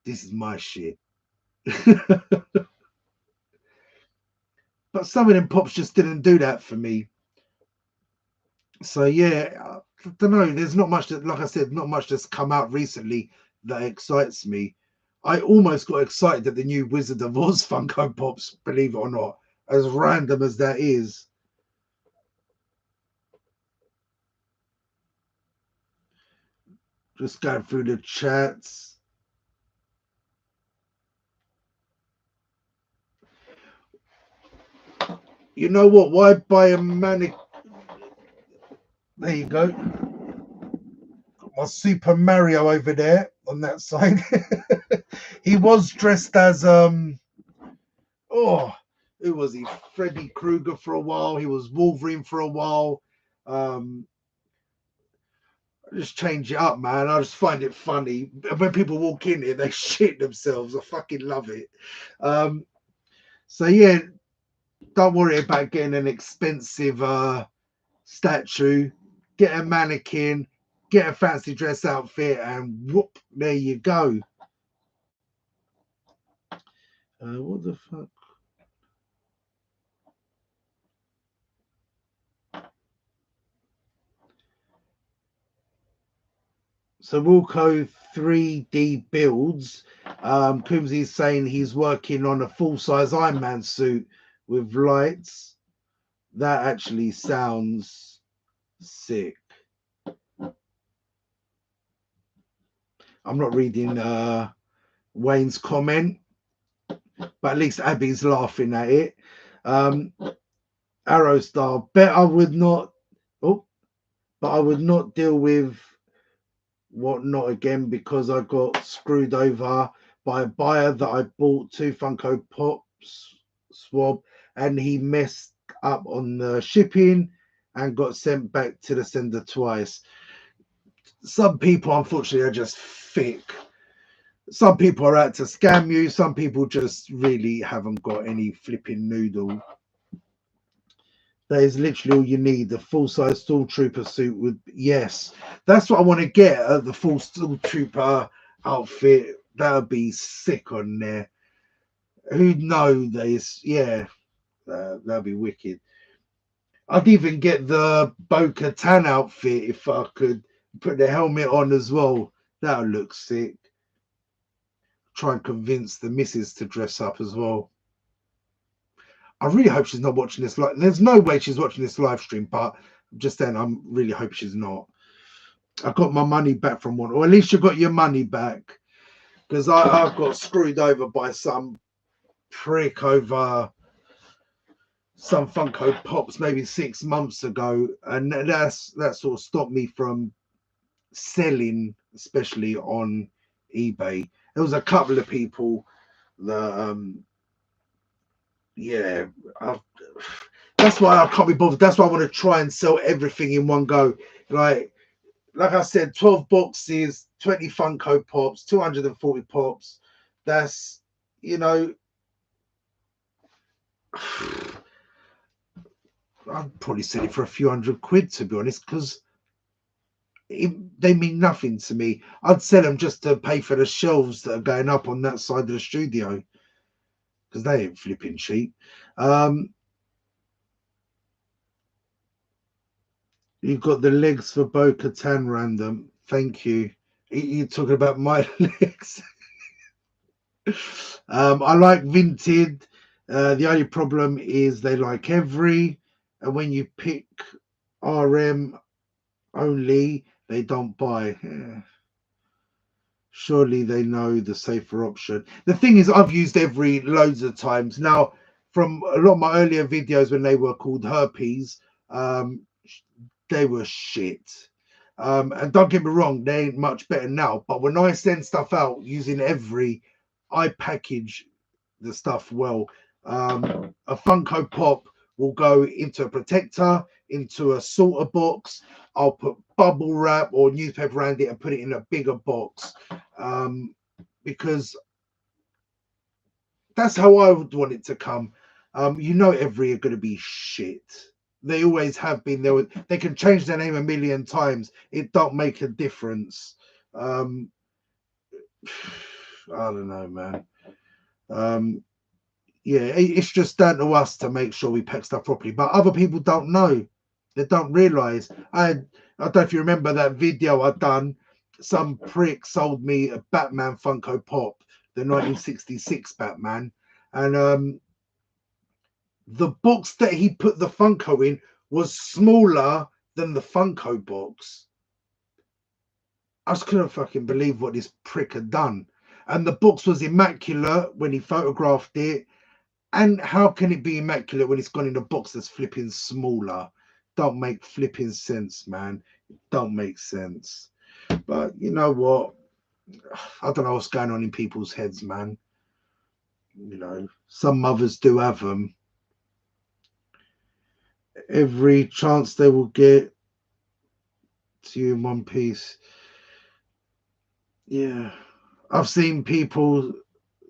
this is my shit. But some of them pops just didn't do that for me. So yeah, I don't know. There's not much that, like I said, not much that's come out recently that excites me. I almost got excited at the new Wizard of Oz Funko Pops, believe it or not, as random as that is. Just going through the chats. You know what? Why buy a mannequin? There you go. My Super Mario over there on that side. He was dressed as oh, who was he? Freddy Krueger for a while. He was Wolverine for a while. Um, just change it up, man. I just find it funny. When people walk in here, they shit themselves. I fucking love it. So yeah, don't worry about getting an expensive statue. Get a mannequin, get a fancy dress outfit, and whoop, there you go. What the fuck? So Wilco 3D builds. Coombsy's saying he's working on a full-size Iron Man suit with lights. That actually sounds sick. I'm not reading Wayne's comment, but at least Abby's laughing at it. Arrow Star, bet I would not. Oh, but I would not deal with Whatnot again because I got screwed over by a buyer that I bought 2 Funko Pops swab, and he messed up on the shipping and got sent back to the sender twice. Some people, unfortunately, are just thick. Some people are out to scam you. Some people just really haven't got any flipping noodle. That is literally all you need. The full-size Stormtrooper suit would, yes, that's what I want to get. The full Stormtrooper outfit, that would be sick on there. Who'd know this? Yeah, that'd be wicked. I'd even get the Bo-Katan outfit if I could put the helmet on as well. That would look sick. Try and convince the missus to dress up as well. I really hope she's not watching this. There's no way she's watching this live stream, but I'm just saying, I really hope she's not. I got my money back from one, or at least you got your money back, because I got screwed over by some prick over some Funko Pops maybe 6 months ago, and that sort of stopped me from selling, especially on eBay. There was a couple of people that yeah, that's why I can't be bothered. That's why I want to try and sell everything in one go. Like I said, 12 boxes, 20 Funko Pops, 240 Pops. That's, you know, I'd probably sell it for a few £100, to be honest, because they mean nothing to me. I'd sell them just to pay for the shelves that are going up on that side of the studio, because they ain't flipping cheap. You've got the legs for Bo-Katan random. Thank you. You're talking about my legs. I like Vinted. The only problem is they like every, and when you pick RM only, they don't buy. Yeah. Surely they know the safer option. The thing is, I've used every loads of times. Now, from a lot of my earlier videos when they were called herpes, they were shit. And don't get me wrong, they ain't much better now. But when I send stuff out using every, I package the stuff well. A Funko Pop will go into a protector, into a sorter box. I'll put bubble wrap or newspaper around it and put it in a bigger box, because that's how I would want it to come. You know, every are going to be shit. They always have been. They can change their name a million times. It don't make a difference. I don't know, man. yeah, it's just down to us to make sure we pack stuff properly. But other people don't know. They don't realise. I don't know if you remember that video I done. Some prick sold me a Batman Funko Pop, the 1966 Batman, and the box that he put the Funko in was smaller than the Funko box. I just couldn't fucking believe what this prick had done. And the box was immaculate when he photographed it. And how can it be immaculate when it's gone in a box that's flipping smaller? Don't make flipping sense, man. Don't make sense. But you know what? I don't know what's going on in people's heads, man. You know, some mothers do have them. Every chance they will get to you in one piece. Yeah. I've seen people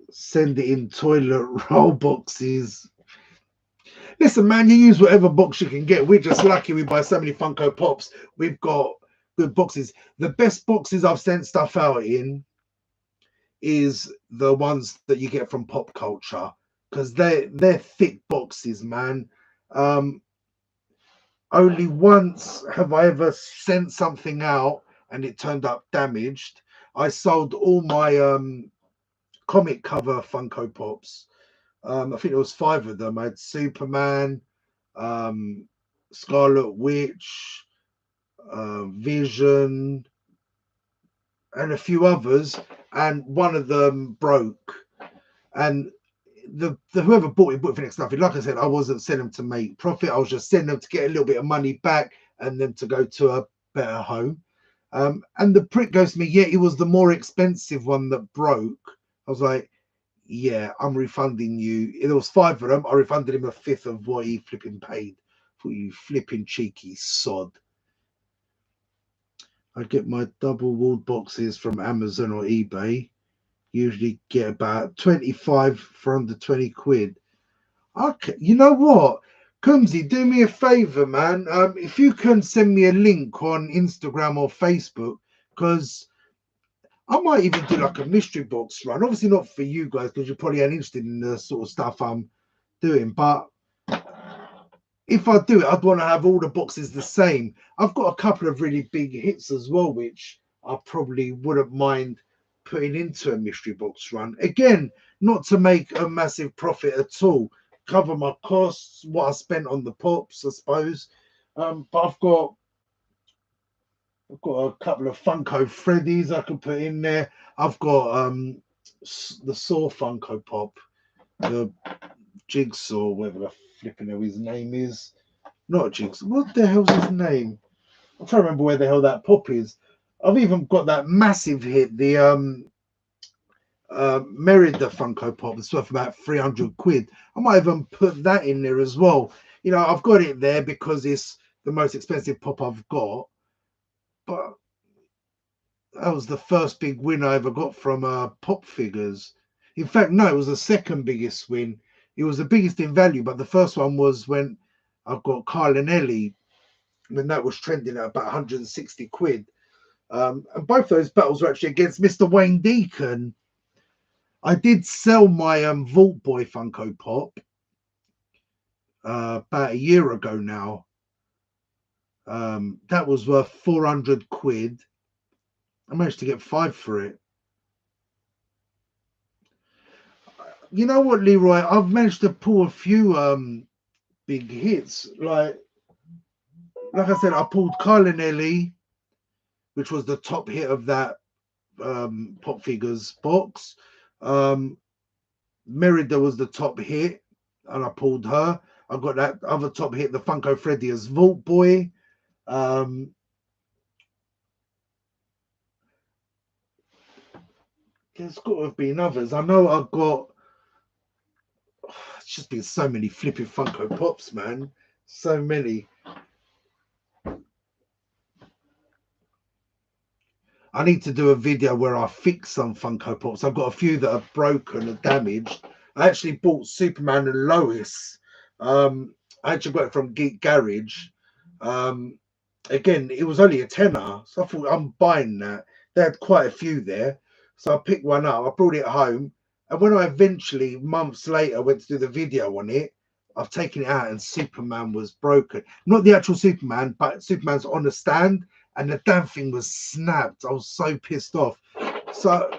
send it in toilet roll boxes. Listen, man, you use whatever box you can get. We're just lucky we buy so many Funko Pops. We've got good boxes. The best boxes I've sent stuff out in is the ones that you get from Pop Culture, because they're thick boxes, man. Only once have I ever sent something out and it turned up damaged. I sold all my comic cover Funko Pops. I think there was 5 of them. I had Superman, Scarlet Witch, Vision, and a few others, and one of them broke. And the whoever bought it for next nothing. Like I said, I wasn't selling them to make profit. I was just selling them to get a little bit of money back and then to go to a better home. And the prick goes to me, yeah, it was the more expensive one that broke. I was like, yeah, I'm refunding you. There was 5 of them. I refunded him a 5th of what he flipping paid. For you flipping cheeky sod. I get my double-walled boxes from Amazon or eBay. Usually get about 25 for under 20 quid. Okay, you know what? Cumsy, do me a favour, man. If you can send me a link on Instagram or Facebook, because I might even do like a mystery box run. Obviously not for you guys, because you're probably uninterested in the sort of stuff I'm doing. But if I do it, I'd want to have all the boxes the same. I've got a couple of really big hits as well, which I probably wouldn't mind putting into a mystery box run. Again, not to make a massive profit at all. Cover my costs, what I spent on the pops, I suppose. But I've got a couple of Funko Freddies I could put in there. I've got the Saw Funko Pop, the Jigsaw, whatever the flipping hell his name is. Not Jigsaw. What the hell's his name? I'm trying to remember where the hell that pop is. I've even got that massive hit, the Merida Funko Pop. It's worth about 300 quid. I might even put that in there as well. You know, I've got it there because it's the most expensive pop I've got. But that was the first big win I ever got from PopFigures. In fact, no, it was the second biggest win. It was the biggest in value, but the first one was when I got Carl and Ellie, when that was trending at about 160 quid. And both those battles were actually against Mr. Wayne Deacon. I did sell my Vault Boy Funko Pop about a year ago now. That was worth 400 quid. I managed to get 5 for it. You know what, Leroy? I've managed to pull a few big hits. Like I said, I pulled Carl and Ellie, which was the top hit of that PopFigures box. Merida was the top hit, and I pulled her. I got that other top hit, the Funko Freddy as Vault Boy. There's got to have been others. I know I've got. It's just been so many flipping Funko Pops, man. So many. I need to do a video where I fix some Funko Pops. I've got a few that are broken or damaged. I actually bought Superman and Lois. I actually got it from Geek Garage. Again, it was only a tenner, so I thought I'm buying that. They had quite a few there, so I picked one up. I brought it home. And when I eventually, months later, went to do the video on it, I've taken it out and Superman was broken. Not the actual Superman, but Superman's on the stand and the damn thing was snapped. I was so pissed off. So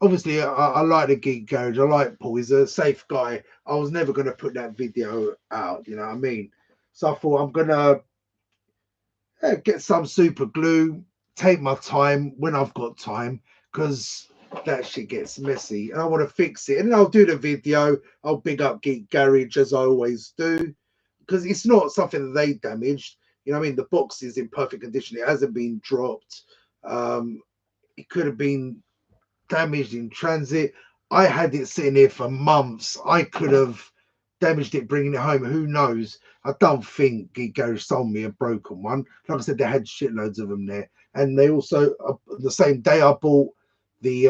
obviously, I like the Geek Garage. I like Paul. He's a safe guy. I was never going to put that video out. You know what I mean? So I thought I'm going to get some super glue, take my time when I've got time, because that shit gets messy and I want to fix it. And I'll do the video. I'll big up Geek Garage as I always do, because it's not something that they damaged. You know what I mean? The box is in perfect condition. It hasn't been dropped. It could have been damaged in transit. I had it sitting here for months. I could have damaged it bringing it home. Who knows? I don't think Geek Garage sold me a broken one. Like I said, they had shitloads of them there. And they also, the same day I bought the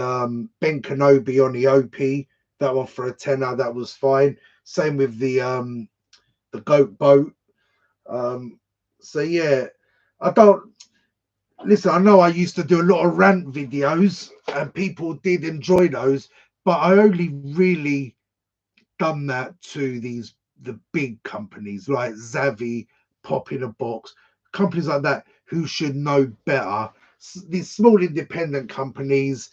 Ben Kenobi on the OP, that one for a tenner, that was fine. Same with the Goat Boat. So yeah, I don't, listen, I know I used to do a lot of rant videos and people did enjoy those, but I only really done that to the big companies like Zavvi, Pop in a Box, companies like that who should know better. These small independent companies,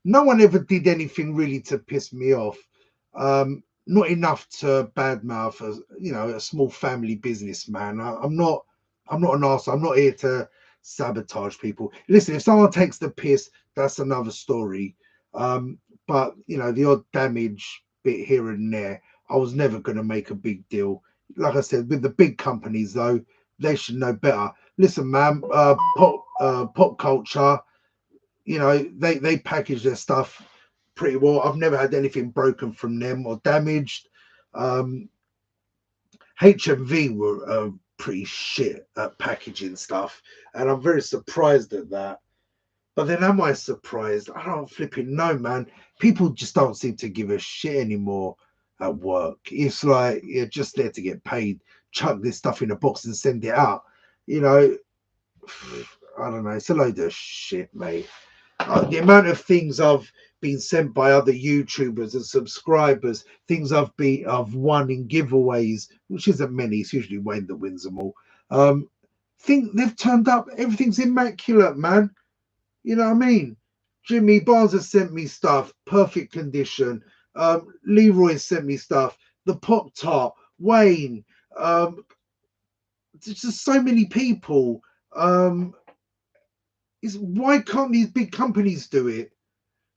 no one ever did anything really to piss me off. Not enough to badmouth a small family businessman. I'm not an arsehole. I'm not here to sabotage people. Listen, if someone takes the piss, that's another story. But the odd damage bit here and there, I was never going to make a big deal. Like I said, with the big companies though, they should know better. Listen, man, pop culture, they package their stuff pretty well. I've never had anything broken from them or damaged. HMV were pretty shit at packaging stuff, and I'm very surprised at that. But then, am I surprised? I don't flipping know, man. People just don't seem to give a shit anymore at work. It's like you're just there to get paid. Chuck this stuff in a box and send it out. You know, I don't know. It's a load of shit, mate. The amount of things I've been sent by other YouTubers and subscribers, things I've won in giveaways, which isn't many. It's usually Wayne that wins them all. Think they've turned up. Everything's immaculate, man. You know what I mean? Jimmy Barnes has sent me stuff, perfect condition. Leroy sent me stuff. The Pop Tart, Wayne. There's just so many people. Why can't these big companies do it?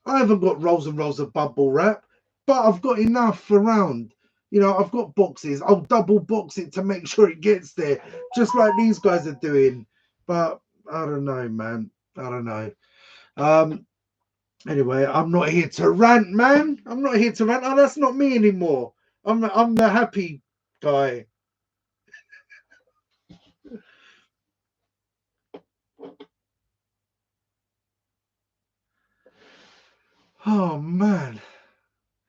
I haven't got rolls and rolls of bubble wrap, but I've got enough around. I've got boxes. I'll double box it to make sure it gets there, just like these guys are doing. But I don't know, man. I don't know. Anyway, I'm not here to rant, man. I'm not here to rant. Oh, that's not me anymore. I'm the happy guy. Oh man.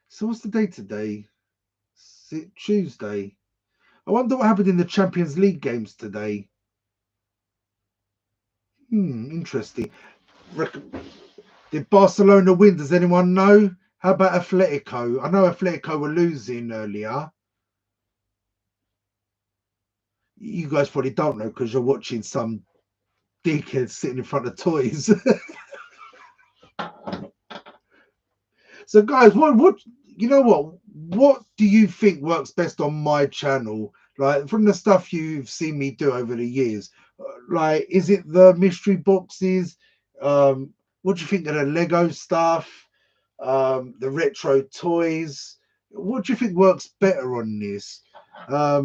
So what's the day today? Is it Tuesday? I wonder what happened in the Champions League games today. Interesting. Did Barcelona win? Does anyone know? How about Atletico? I know Atletico were losing earlier. You guys probably don't know because you're watching some dickhead sitting in front of toys. So, guys, what you know? What do you think works best on my channel? Like from the stuff you've seen me do over the years, like is it the mystery boxes? What do you think of the Lego stuff? The retro toys? What do you think works better on this? I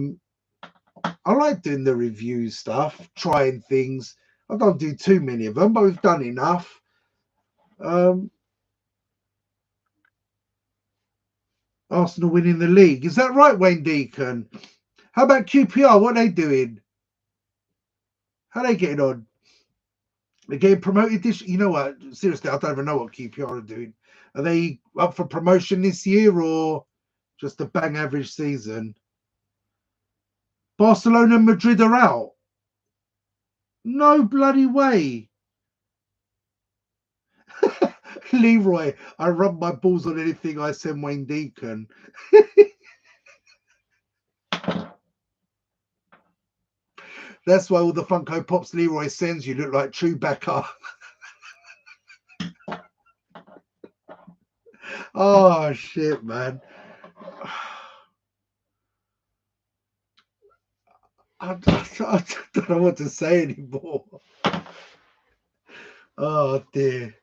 like doing the review stuff, trying things. I don't do too many of them, but we've done enough. Arsenal winning the league. Is that right, Wayne Deacon? How about QPR? What are they doing? How are they getting on? They're getting promoted this. You know what? Seriously, I don't even know what QPR are doing. Are they up for promotion this year or just a bang average season? Barcelona and Madrid are out. No bloody way. Leroy, I rub my balls on anything I send Wayne Deacon. That's why all the Funko Pops Leroy sends you look like Chewbacca. Oh, shit, man. I don't know what to say anymore. Oh, dear.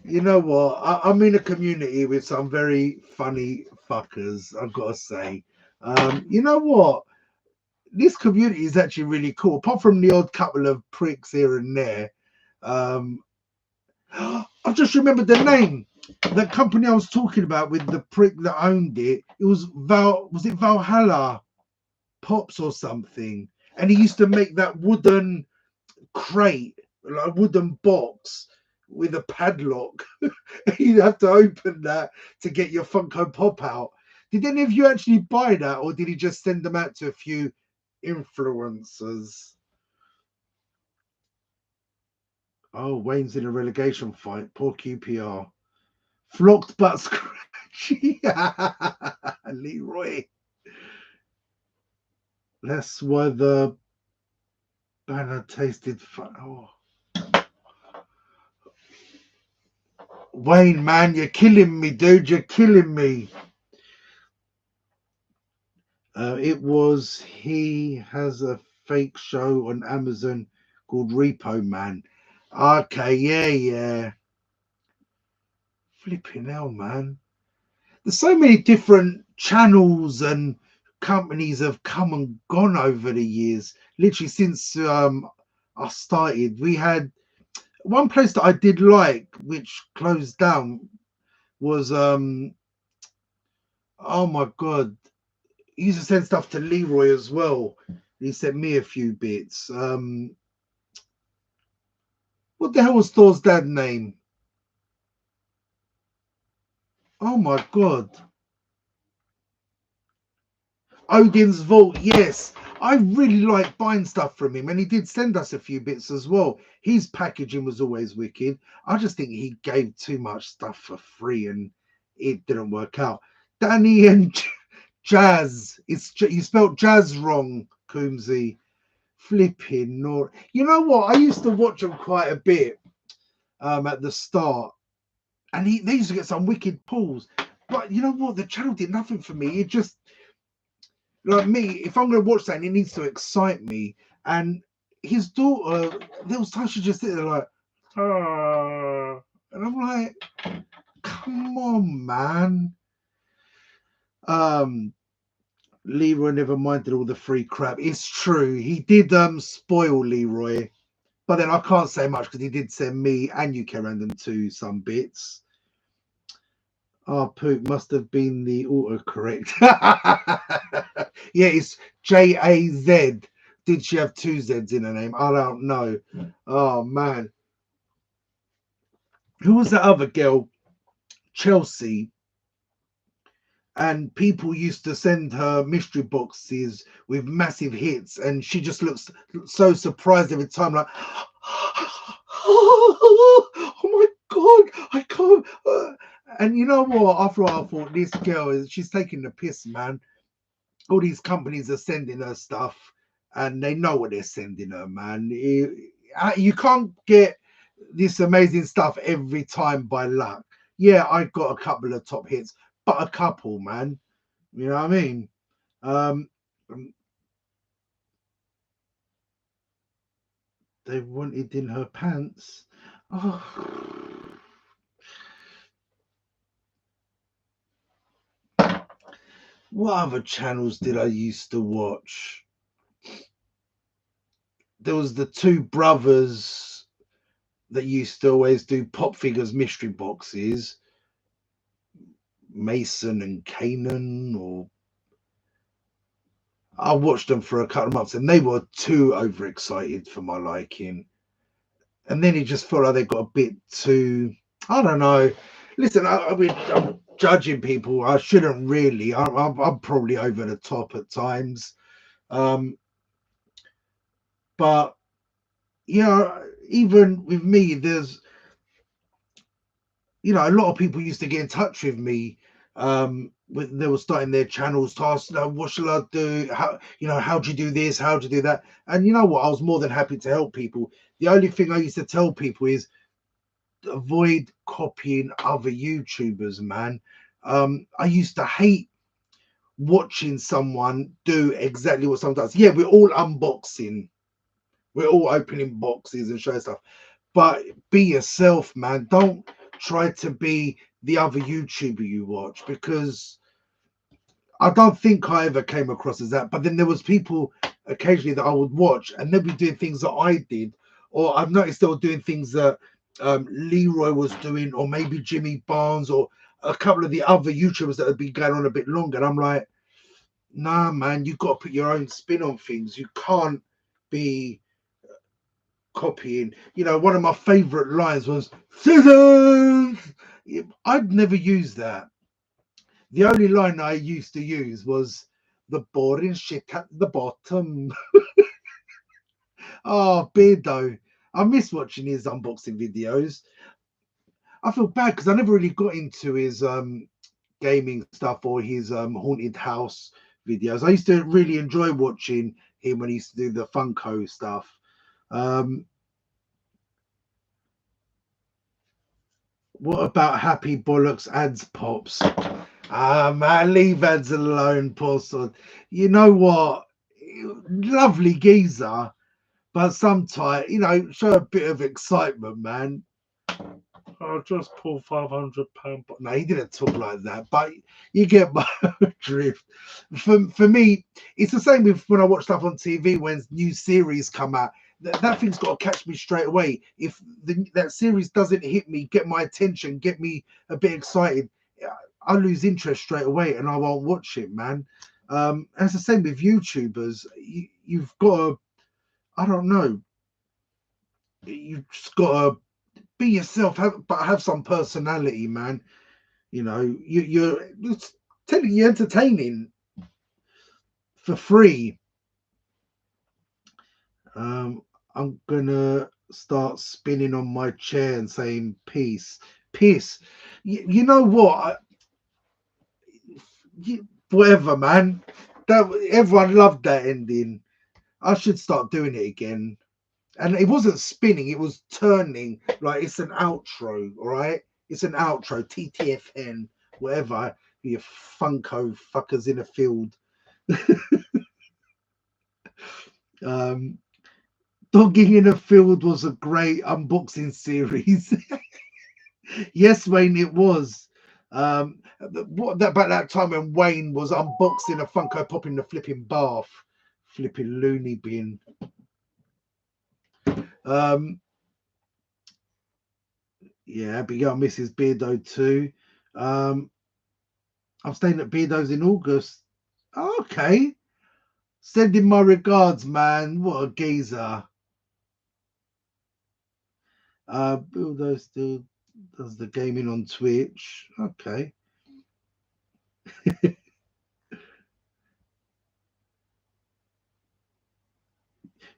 You know what? I'm in a community with some very funny fuckers, I've got to say. You know what? This community is actually really cool. Apart from the odd couple of pricks here and there, I just remembered the name. The company I was talking about with the prick that owned it. It was Was it Valhalla Pops or something? And he used to make that wooden crate, like a wooden box with a padlock. You'd have to open that to get your Funko Pop out. Did any of you actually buy that, or did he just send them out to a few influencers? Oh, Wayne's in a relegation fight. Poor QPR. Flocked but scratchy. Leroy. That's why the banner tasted oh. Wayne, man, you're killing me, dude. You're killing me. He has a fake show on Amazon called Repo Man. Okay, yeah. Flipping hell, man. There's so many different channels and companies have come and gone over the years. Literally since I started, we had one place that I did like, which closed down, was oh my god, he used to send stuff to Leroy as well. He sent me a few bits. What the hell was Thor's dad's name? Oh my god. Odin's Vault, yes. I really like buying stuff from him, and he did send us a few bits as well. His packaging was always wicked. I just think he gave too much stuff for free and it didn't work out. Danny and Jazz. You spelled Jazz wrong, Coombsy. Flipping Nor. You know what? I used to watch him quite a bit at the start, and they used to get some wicked pulls. But you know what? The channel did nothing for me. It just, like me, if I'm going to watch that, it needs to excite me. And his daughter, there was times she just sit there like, ah, and I'm like, come on, man. Leroy never minded all the free crap. It's true. He did spoil Leroy, but then I can't say much because he did send me and you, Random, to some bits. Oh, poop must have been the autocorrect. Yeah, it's Jaz. Did she have two Z's in her name? I don't know. Oh man, who was that other girl? Chelsea. And people used to send her mystery boxes with massive hits, and she just looks so surprised every time, like, oh my god, I can't. And you know what? After all, I thought this girl she's taking the piss, man. All these companies are sending her stuff, and they know what they're sending her, man. You can't get this amazing stuff every time by luck. Yeah, I got a couple of top hits, but a couple, man. You know what I mean? Um, they wanted in her pants. Oh. What other channels did I used to watch? There was the two brothers that used to always do PopFigures mystery boxes, Mason and Kanan, or I watched them for a couple of months and they were too overexcited for my liking. And then it just felt like they got a bit too, I don't know. Listen, I'm judging people. I shouldn't really. I'm probably over the top at times. But yeah, even with me, there's, you know, a lot of people used to get in touch with me when they were starting their channels to ask, you know, what shall I do? How, you know, how do you do this? How do you do that? And you know what? I was more than happy to help people. The only thing I used to tell people is avoid copying other YouTubers, man. I used to hate watching someone do exactly what someone does. Yeah, we're all unboxing, we're all opening boxes and showing stuff, but be yourself, man. Don't try to be the other YouTuber you watch, because I don't think I ever came across as that. But then there was people occasionally that I would watch and they'd be doing things that I did, or I've noticed they were doing things that Leroy was doing, or maybe Jimmy Barnes, or a couple of the other YouTubers that had been going on a bit longer. And I'm like, nah, man, you've got to put your own spin on things. You can't be copying. You know, one of my favorite lines was scissors. I'd never use that. The only line I used to use was the boring shit at the bottom. Oh, Beardo. I miss watching his unboxing videos. I feel bad because I never really got into his gaming stuff or his haunted house videos. I used to really enjoy watching him when he used to do the Funko stuff. What about Happy Bollocks ads pops? Ah, man, leave ads alone, poor son. You know what? Lovely geezer, but sometimes, you know, show a bit of excitement, man. I'll just pull £500. No, he didn't talk like that, but you get my drift. For me, it's the same with when I watch stuff on TV when new series come out. That thing's got to catch me straight away. If that series doesn't hit me, get my attention, get me a bit excited, I lose interest straight away and I won't watch it, man. And it's the same with YouTubers. You've got to, I don't know, you've just got to be yourself, but have some personality, man. You know, you're telling you entertaining for free. I'm gonna start spinning on my chair and saying peace, peace. You know what? Whatever, man. That everyone loved that ending. I should start doing it again. And it wasn't spinning, it was turning. Like, it's an outro, all right? It's an outro, TTFN, whatever. You Funko fuckers in a field. Dogging in a Field was a great unboxing series. Yes, Wayne, it was. What about that time when Wayne was unboxing a Funko Pop in the flipping bath? Flipping loony bin. Yeah, Abigail misses Beardo too. I'm staying at Beardo's in August. Okay. Sending my regards, man. What a geezer. Beardo still does the gaming on Twitch. Okay.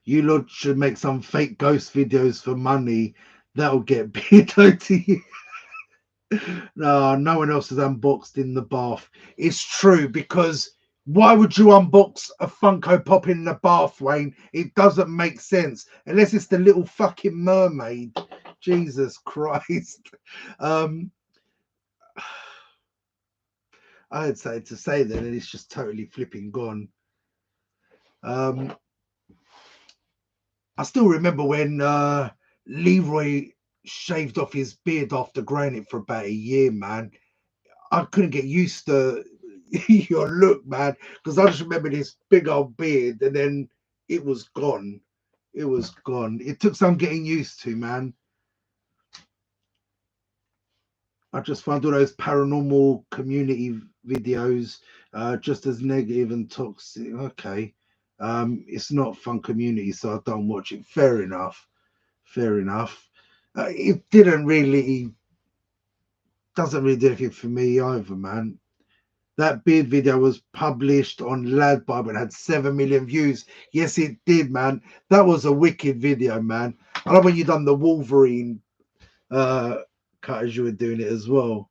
You lot should make some fake ghost videos for money. That'll get Beardo to you. No one else has unboxed in the bath. It's true, because why would you unbox a Funko Pop in the bath, Wayne? It doesn't make sense unless it's the little fucking mermaid. Jesus Christ. I had something to say then, and it's just totally flipping gone. I still remember when Leroy shaved off his beard after growing it for about a year, man. I couldn't get used to your look, man, because I just remember this big old beard and then it was gone. It was gone. It took some getting used to, man. I just find all those paranormal community videos just as negative and toxic. Okay. It's not fun community, so I don't watch it. Fair enough. Fair enough. It doesn't really do anything for me either, man. That beard video was published on Lad Bible and had 7 million views. Yes, it did, man. That was a wicked video, man. I love when you done the Wolverine cut as you were doing it as well.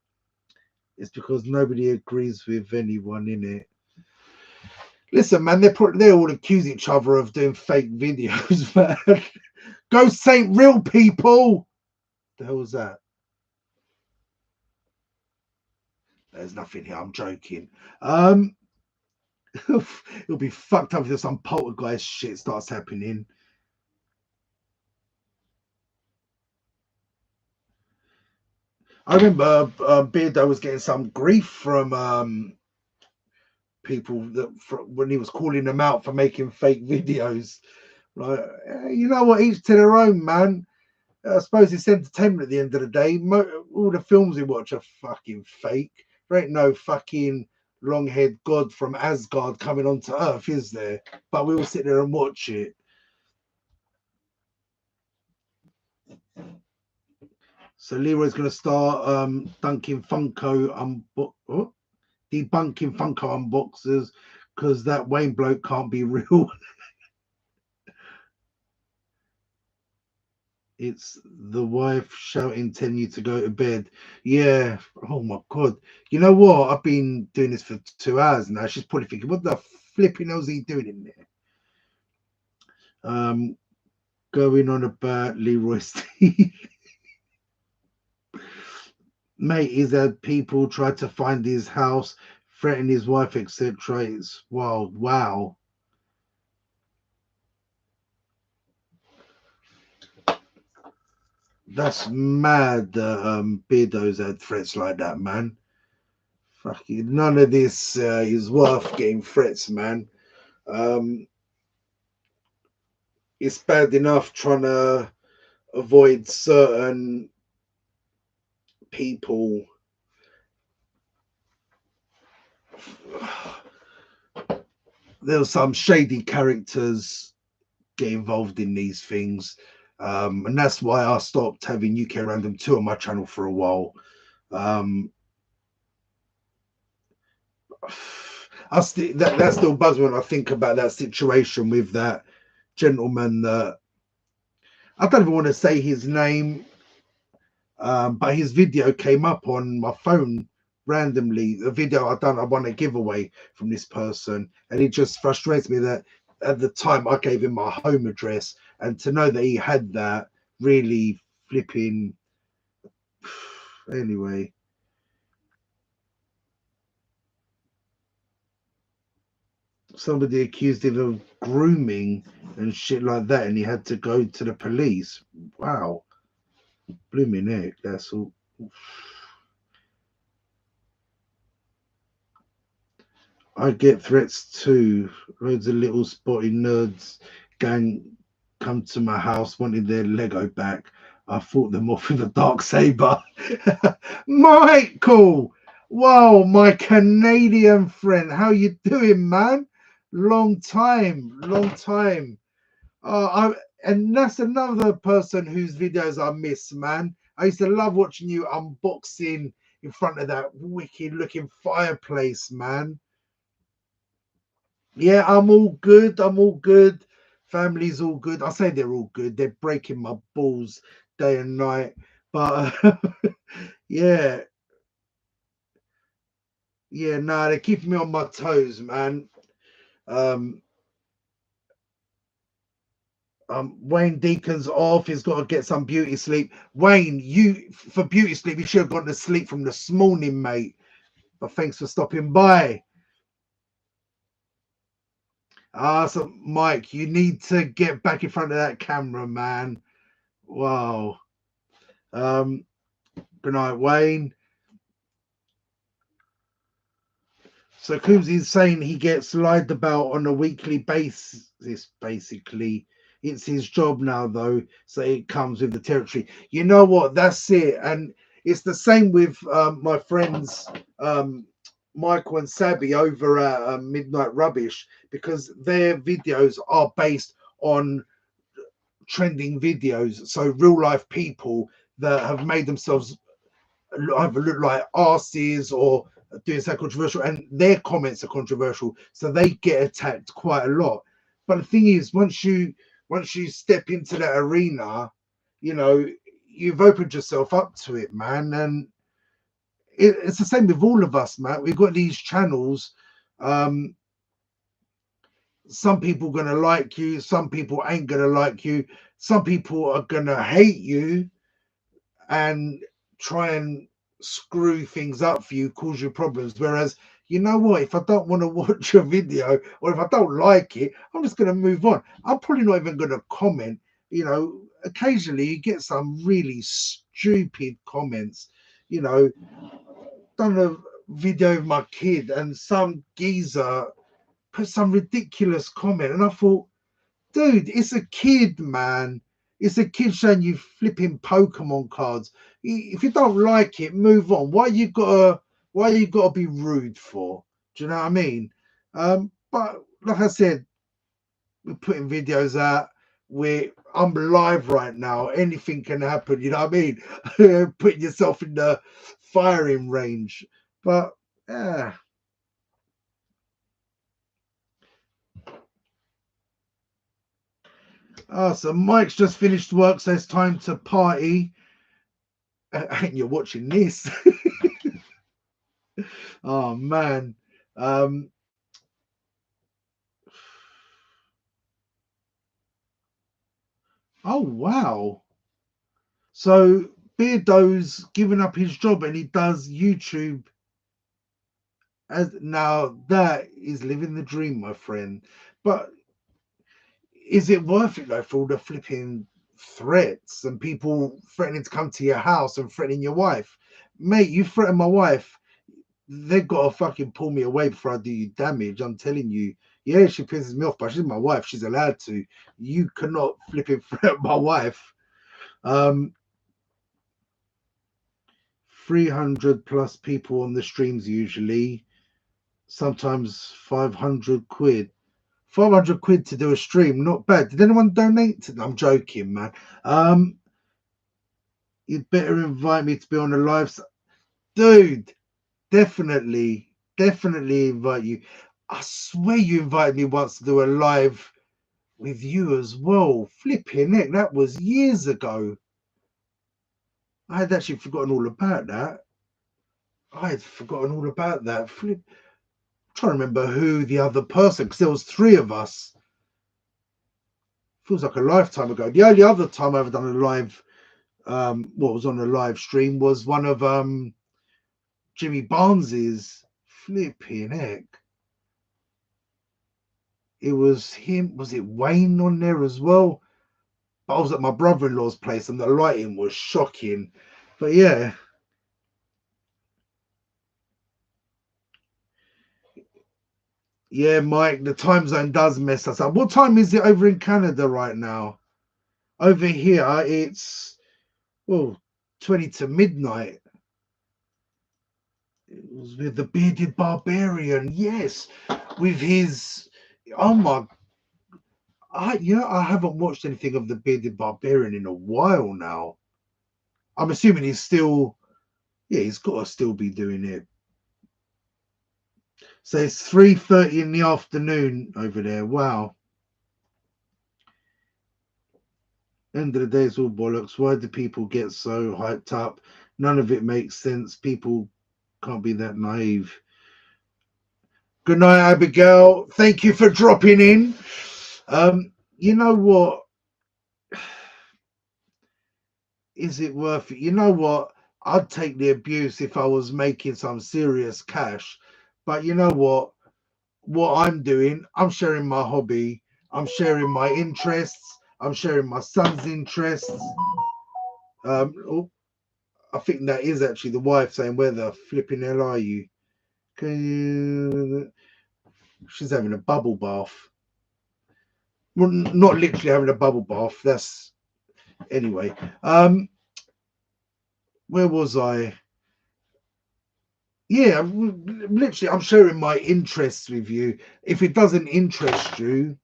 It's because nobody agrees with anyone in it. Listen, man, they all accuse each other of doing fake videos, man. Ghosts ain't real, people. The hell was that? There's nothing here. I'm joking. It'll be fucked up if some poltergeist shit starts happening. I remember Beardo was getting some grief from people that when he was calling them out for making fake videos. Like, you know what? Each to their own, man. I suppose it's entertainment at the end of the day. All the films we watch are fucking fake. There ain't no fucking long-haired god from Asgard coming onto Earth, is there? But we all sit there and watch it. So Leroy's going to start debunking Funko unboxers because that Wayne bloke can't be real. It's the wife shouting, telling you to go to bed. Yeah. Oh my God. You know what? I've been doing this for 2 hours now. She's probably thinking, what the flipping hell's he doing in there? Going on about Leroy's teeth. Mate, he's had people try to find his house, threaten his wife, etc. It's wild. Wow. That's mad that Beardo's had threats like that, man. Fucking none of this is worth getting threats, man. It's bad enough trying to avoid certain people. There were some shady characters get involved in these things. And that's why I stopped having UK Random 2 on my channel for a while. That still bugs me when I think about that situation with that gentleman that I don't even want to say his name, but his video came up on my phone randomly. A video I won a giveaway from this person, and it just frustrates me that at the time I gave him my home address, and to know that he had that really flipping. Anyway. Somebody accused him of grooming and shit like that, and he had to go to the police. Wow. Blooming heck, that's all. I get threats too. Loads of little spotty nerds gang come to my house wanting their Lego back. I fought them off with a dark saber. Michael! Whoa, my Canadian friend. How you doing, man? Long time, long time. And that's another person whose videos I miss, man. I used to love watching you unboxing in front of that wicked looking fireplace, man. Yeah, I'm all good. I'm all good. Family's all good. I say they're all good. They're breaking my balls day and night. But yeah, yeah, no, they're keeping me on my toes, man. Wayne Deacon's off. He's got to get some beauty sleep. Wayne, you for beauty sleep, you should have gone to sleep from this morning, mate. But thanks for stopping by. So Mike, you need to get back in front of that camera, man. Wow. Good night, Wayne. So Coomsy's saying he gets lied about on a weekly basis, basically. It's his job now, though, so it comes with the territory. You know what? That's it. And it's the same with my friends Michael and Sabby over at Midnight Rubbish, because their videos are based on trending videos. So real life people that have made themselves either look like arses or doing something controversial, and their comments are controversial, so they get attacked quite a lot. But the thing is, once you step into that arena, you know, you've opened yourself up to it, man. And it's the same with all of us, man. We've got these channels. Um, some people gonna like you, some people ain't gonna like you, some people are gonna hate you and try and screw things up for you, cause you problems. Whereas, you know what, if I don't want to watch your video or if I don't like it, I'm just going to move on. I'm probably not even going to comment. You know, occasionally you get some really stupid comments. You know, done a video of my kid and some geezer put some ridiculous comment, and I thought, dude, it's a kid, man. It's a kid showing you flipping Pokemon cards. If you don't like it, move on. Why you gotta be rude for? Do you know what I mean? But like I said, we're putting videos out. I'm live right now. Anything can happen. You know what I mean? Putting yourself in the firing range. But yeah. Oh, so Mike's just finished work, so it's time to party. And you're watching this. Oh man. Um oh wow. So Beardo's given up his job and he does YouTube. As now that is living the dream, my friend. But is it worth it though for all the flipping threats and people threatening to come to your house and threatening your wife? Mate, you threaten my wife, they've got to fucking pull me away before I do you damage. I'm telling you. Yeah, she pisses me off, but she's my wife. She's allowed to. You cannot flipping threaten my wife. 300 plus people on the streams usually. Sometimes 500 quid. 500 quid to do a stream, not bad. Did anyone donate to them? I'm joking, man. You'd better invite me to be on a live. Dude, definitely invite you. I swear you invited me once to do a live with you as well. Flipping heck, that was years ago. I had actually forgotten all about that. Flip. I'm trying to remember who the other person, because there was three of us. Feels like a lifetime ago. The only other time I ever done a live, what was on a live stream was one of Jimmy Barnes's. Flipping heck. It was him. Was it Wayne on there as well? But I was at my brother-in-law's place and the lighting was shocking. But yeah. Yeah, Mike, the time zone does mess us up. What time is it over in Canada right now? Over here, it's, well, 20 to midnight. It was with the bearded barbarian. Yes, with his, oh my, I haven't watched anything of the bearded barbarian in a while now. I'm assuming he's still, yeah, he's got to still be doing it. So it's 3:30 in the afternoon over there. Wow. End of the day, it's all bollocks. Why do people get so hyped up? None of it makes sense. People can't be that naive. Good night, Abigail. Thank you for dropping in. You know what? Is it worth it? You know what? I'd take the abuse if I was making some serious cash. But you know what? What I'm doing, I'm sharing my hobby. I'm sharing my interests. I'm sharing my son's interests. Oh, I think that is actually the wife saying, "Where the flipping hell are you?" Can you... She's having a bubble bath. Well, not literally having a bubble bath. That's anyway. Where was I? Yeah, literally, I'm sharing my interests with you. If it doesn't interest you,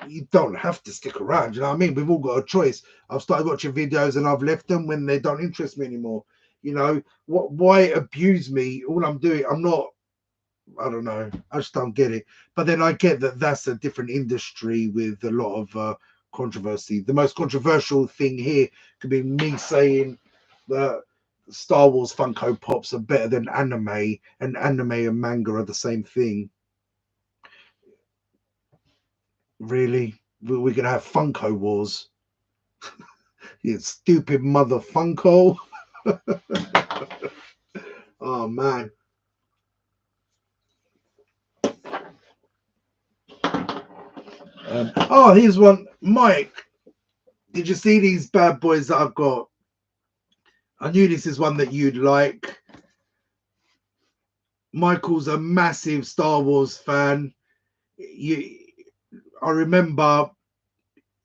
you don't have to stick around. You know what I mean? We've all got a choice. I've started watching videos and I've left them when they don't interest me anymore. You know, why abuse me? All I'm doing, I'm not, I don't know. I just don't get it. But then I get that that's a different industry with a lot of controversy. The most controversial thing here could be me saying that Star Wars Funko Pops are better than anime, and anime and manga are the same thing. Really? We're going to have Funko Wars? You stupid mother Funko. Oh, man. Oh, here's one. Mike, did you see these bad boys that I've got? I knew this is one that you'd like. Michael's a massive Star Wars fan. I remember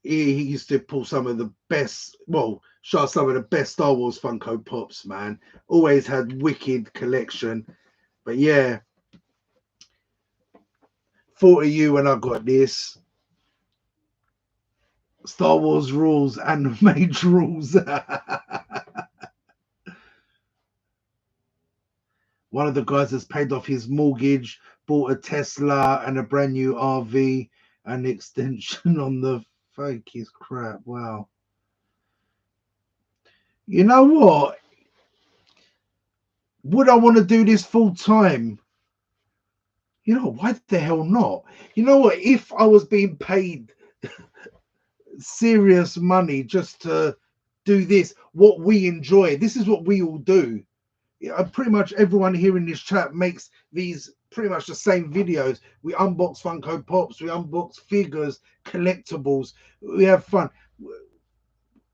he used to pull some of the best, well, show some of the best Star Wars Funko Pops, man. Always had wicked collection. But yeah, thought of you when I got this. Star Wars rules and made rules. One of the guys has paid off his mortgage, bought a Tesla and a brand new RV, and extension on the fakest crap. Wow. You know what? Would I want to do this full time? You know, why the hell not? You know what? If I was being paid serious money just to do this, what we enjoy, this is what we all do. Pretty much everyone here in this chat makes these pretty much the same videos. We unbox Funko Pops, we unbox figures, collectibles, we have fun.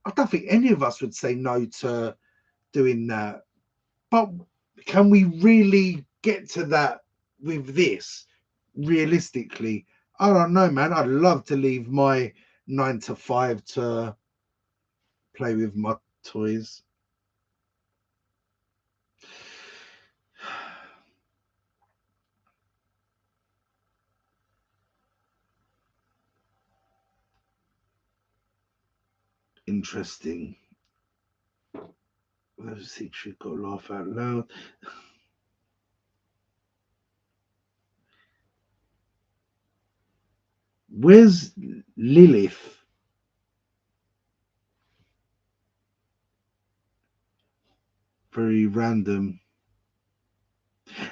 I don't think any of us would say no to doing that. But can we really get to that with this realistically? I don't know, man. I'd love to leave my 9 to 5 to play with my toys. Interesting. Let's see, she got laugh out loud. Where's Lilith? Very random.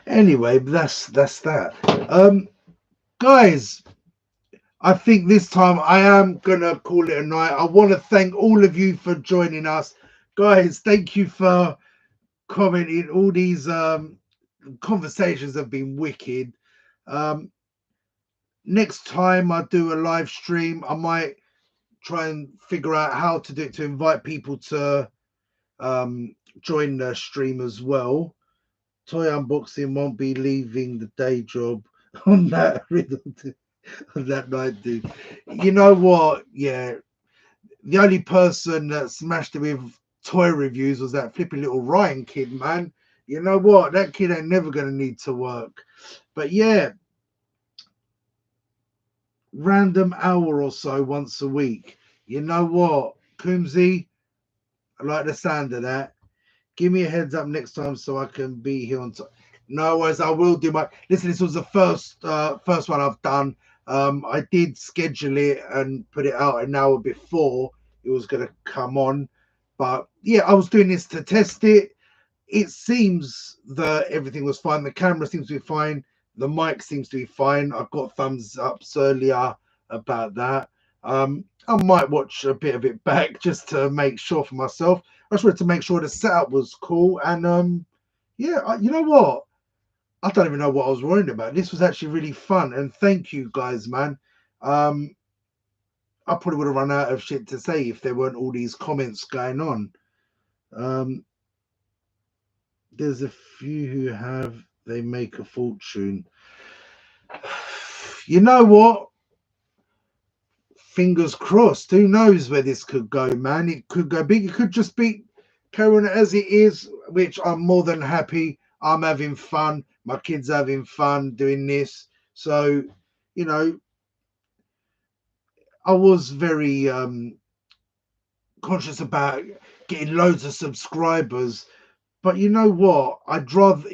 Anyway, that's that. Guys, I think this time I am gonna call it a night. I want to thank all of you for joining us, guys. Thank you for commenting. All these conversations have been wicked. Next time I do a live stream, I might try and figure out how to do it to invite people to join the stream as well. Toy unboxing won't be leaving the day job on that riddle on that night, dude. You know what? Yeah, the only person that smashed it with toy reviews was that flipping little Ryan kid, man. You know what? That kid ain't never gonna need to work. But yeah, random hour or so once a week. You know what, Coombsy? I like the sound of that. Give me a heads up next time so I can be here on time. No worries, I will do my. Listen, this was the first one I've done. I did schedule it and put it out an hour before it was going to come on, but yeah, I was doing this to test it. It seems that everything was fine. The camera seems to be fine. The mic seems to be fine. I got thumbs ups earlier about that. I might watch a bit of it back just to make sure for myself. I just wanted to make sure the setup was cool. And yeah, you know what? I don't even know what I was worrying about. This was actually really fun. And thank you guys, man. I probably would have run out of shit to say if there weren't all these comments going on. There's a few who have, they make a fortune. You know what? Fingers crossed. Who knows where this could go, man? It could go big. It could just be carrying it as it is, which I'm more than happy. I'm having fun. My kids having fun doing this. So, you know, I was very conscious about getting loads of subscribers. But you know what? I'd rather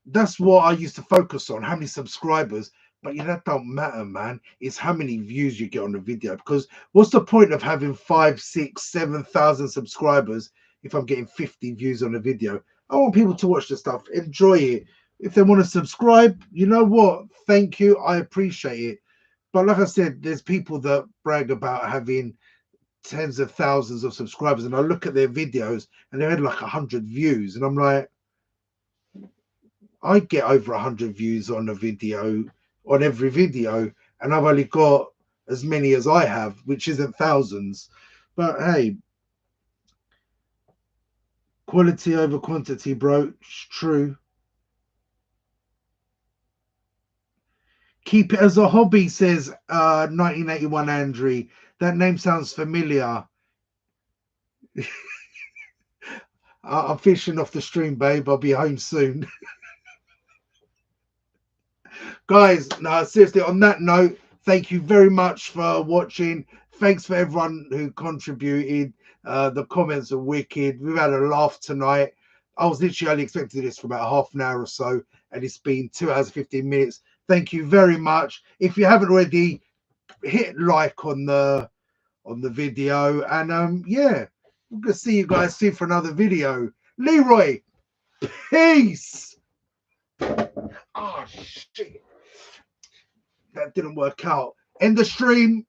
that's what I used to focus on, how many subscribers. But that don't matter, man. It's how many views you get on the video. Because what's the point of having 5, 6, 7,000 subscribers if I'm getting 50 views on a video? I want people to watch the stuff, enjoy it. If they want to subscribe, you know what? Thank you. I appreciate it. But like I said, there's people that brag about having tens of thousands of subscribers, and I look at their videos and they had like 100 views, and I'm like, I get over 100 views on a video, on every video, and I've only got as many as I have, which isn't thousands. But hey, quality over quantity, bro. It's true. Keep it as a hobby, says 1981 Andrew. That name sounds familiar. I'm fishing off the stream, babe. I'll be home soon. Guys, no, seriously, on that note, thank you very much for watching. Thanks for everyone who contributed. The comments are wicked. We've had a laugh tonight. I was literally only expecting this for about half an hour or so, and it's been 2 hours 15 minutes. Thank you very much. If you haven't already, hit like on the video, and yeah, we're gonna see you guys soon for another video. Leroy, peace. Oh shit, that didn't work out. End the stream.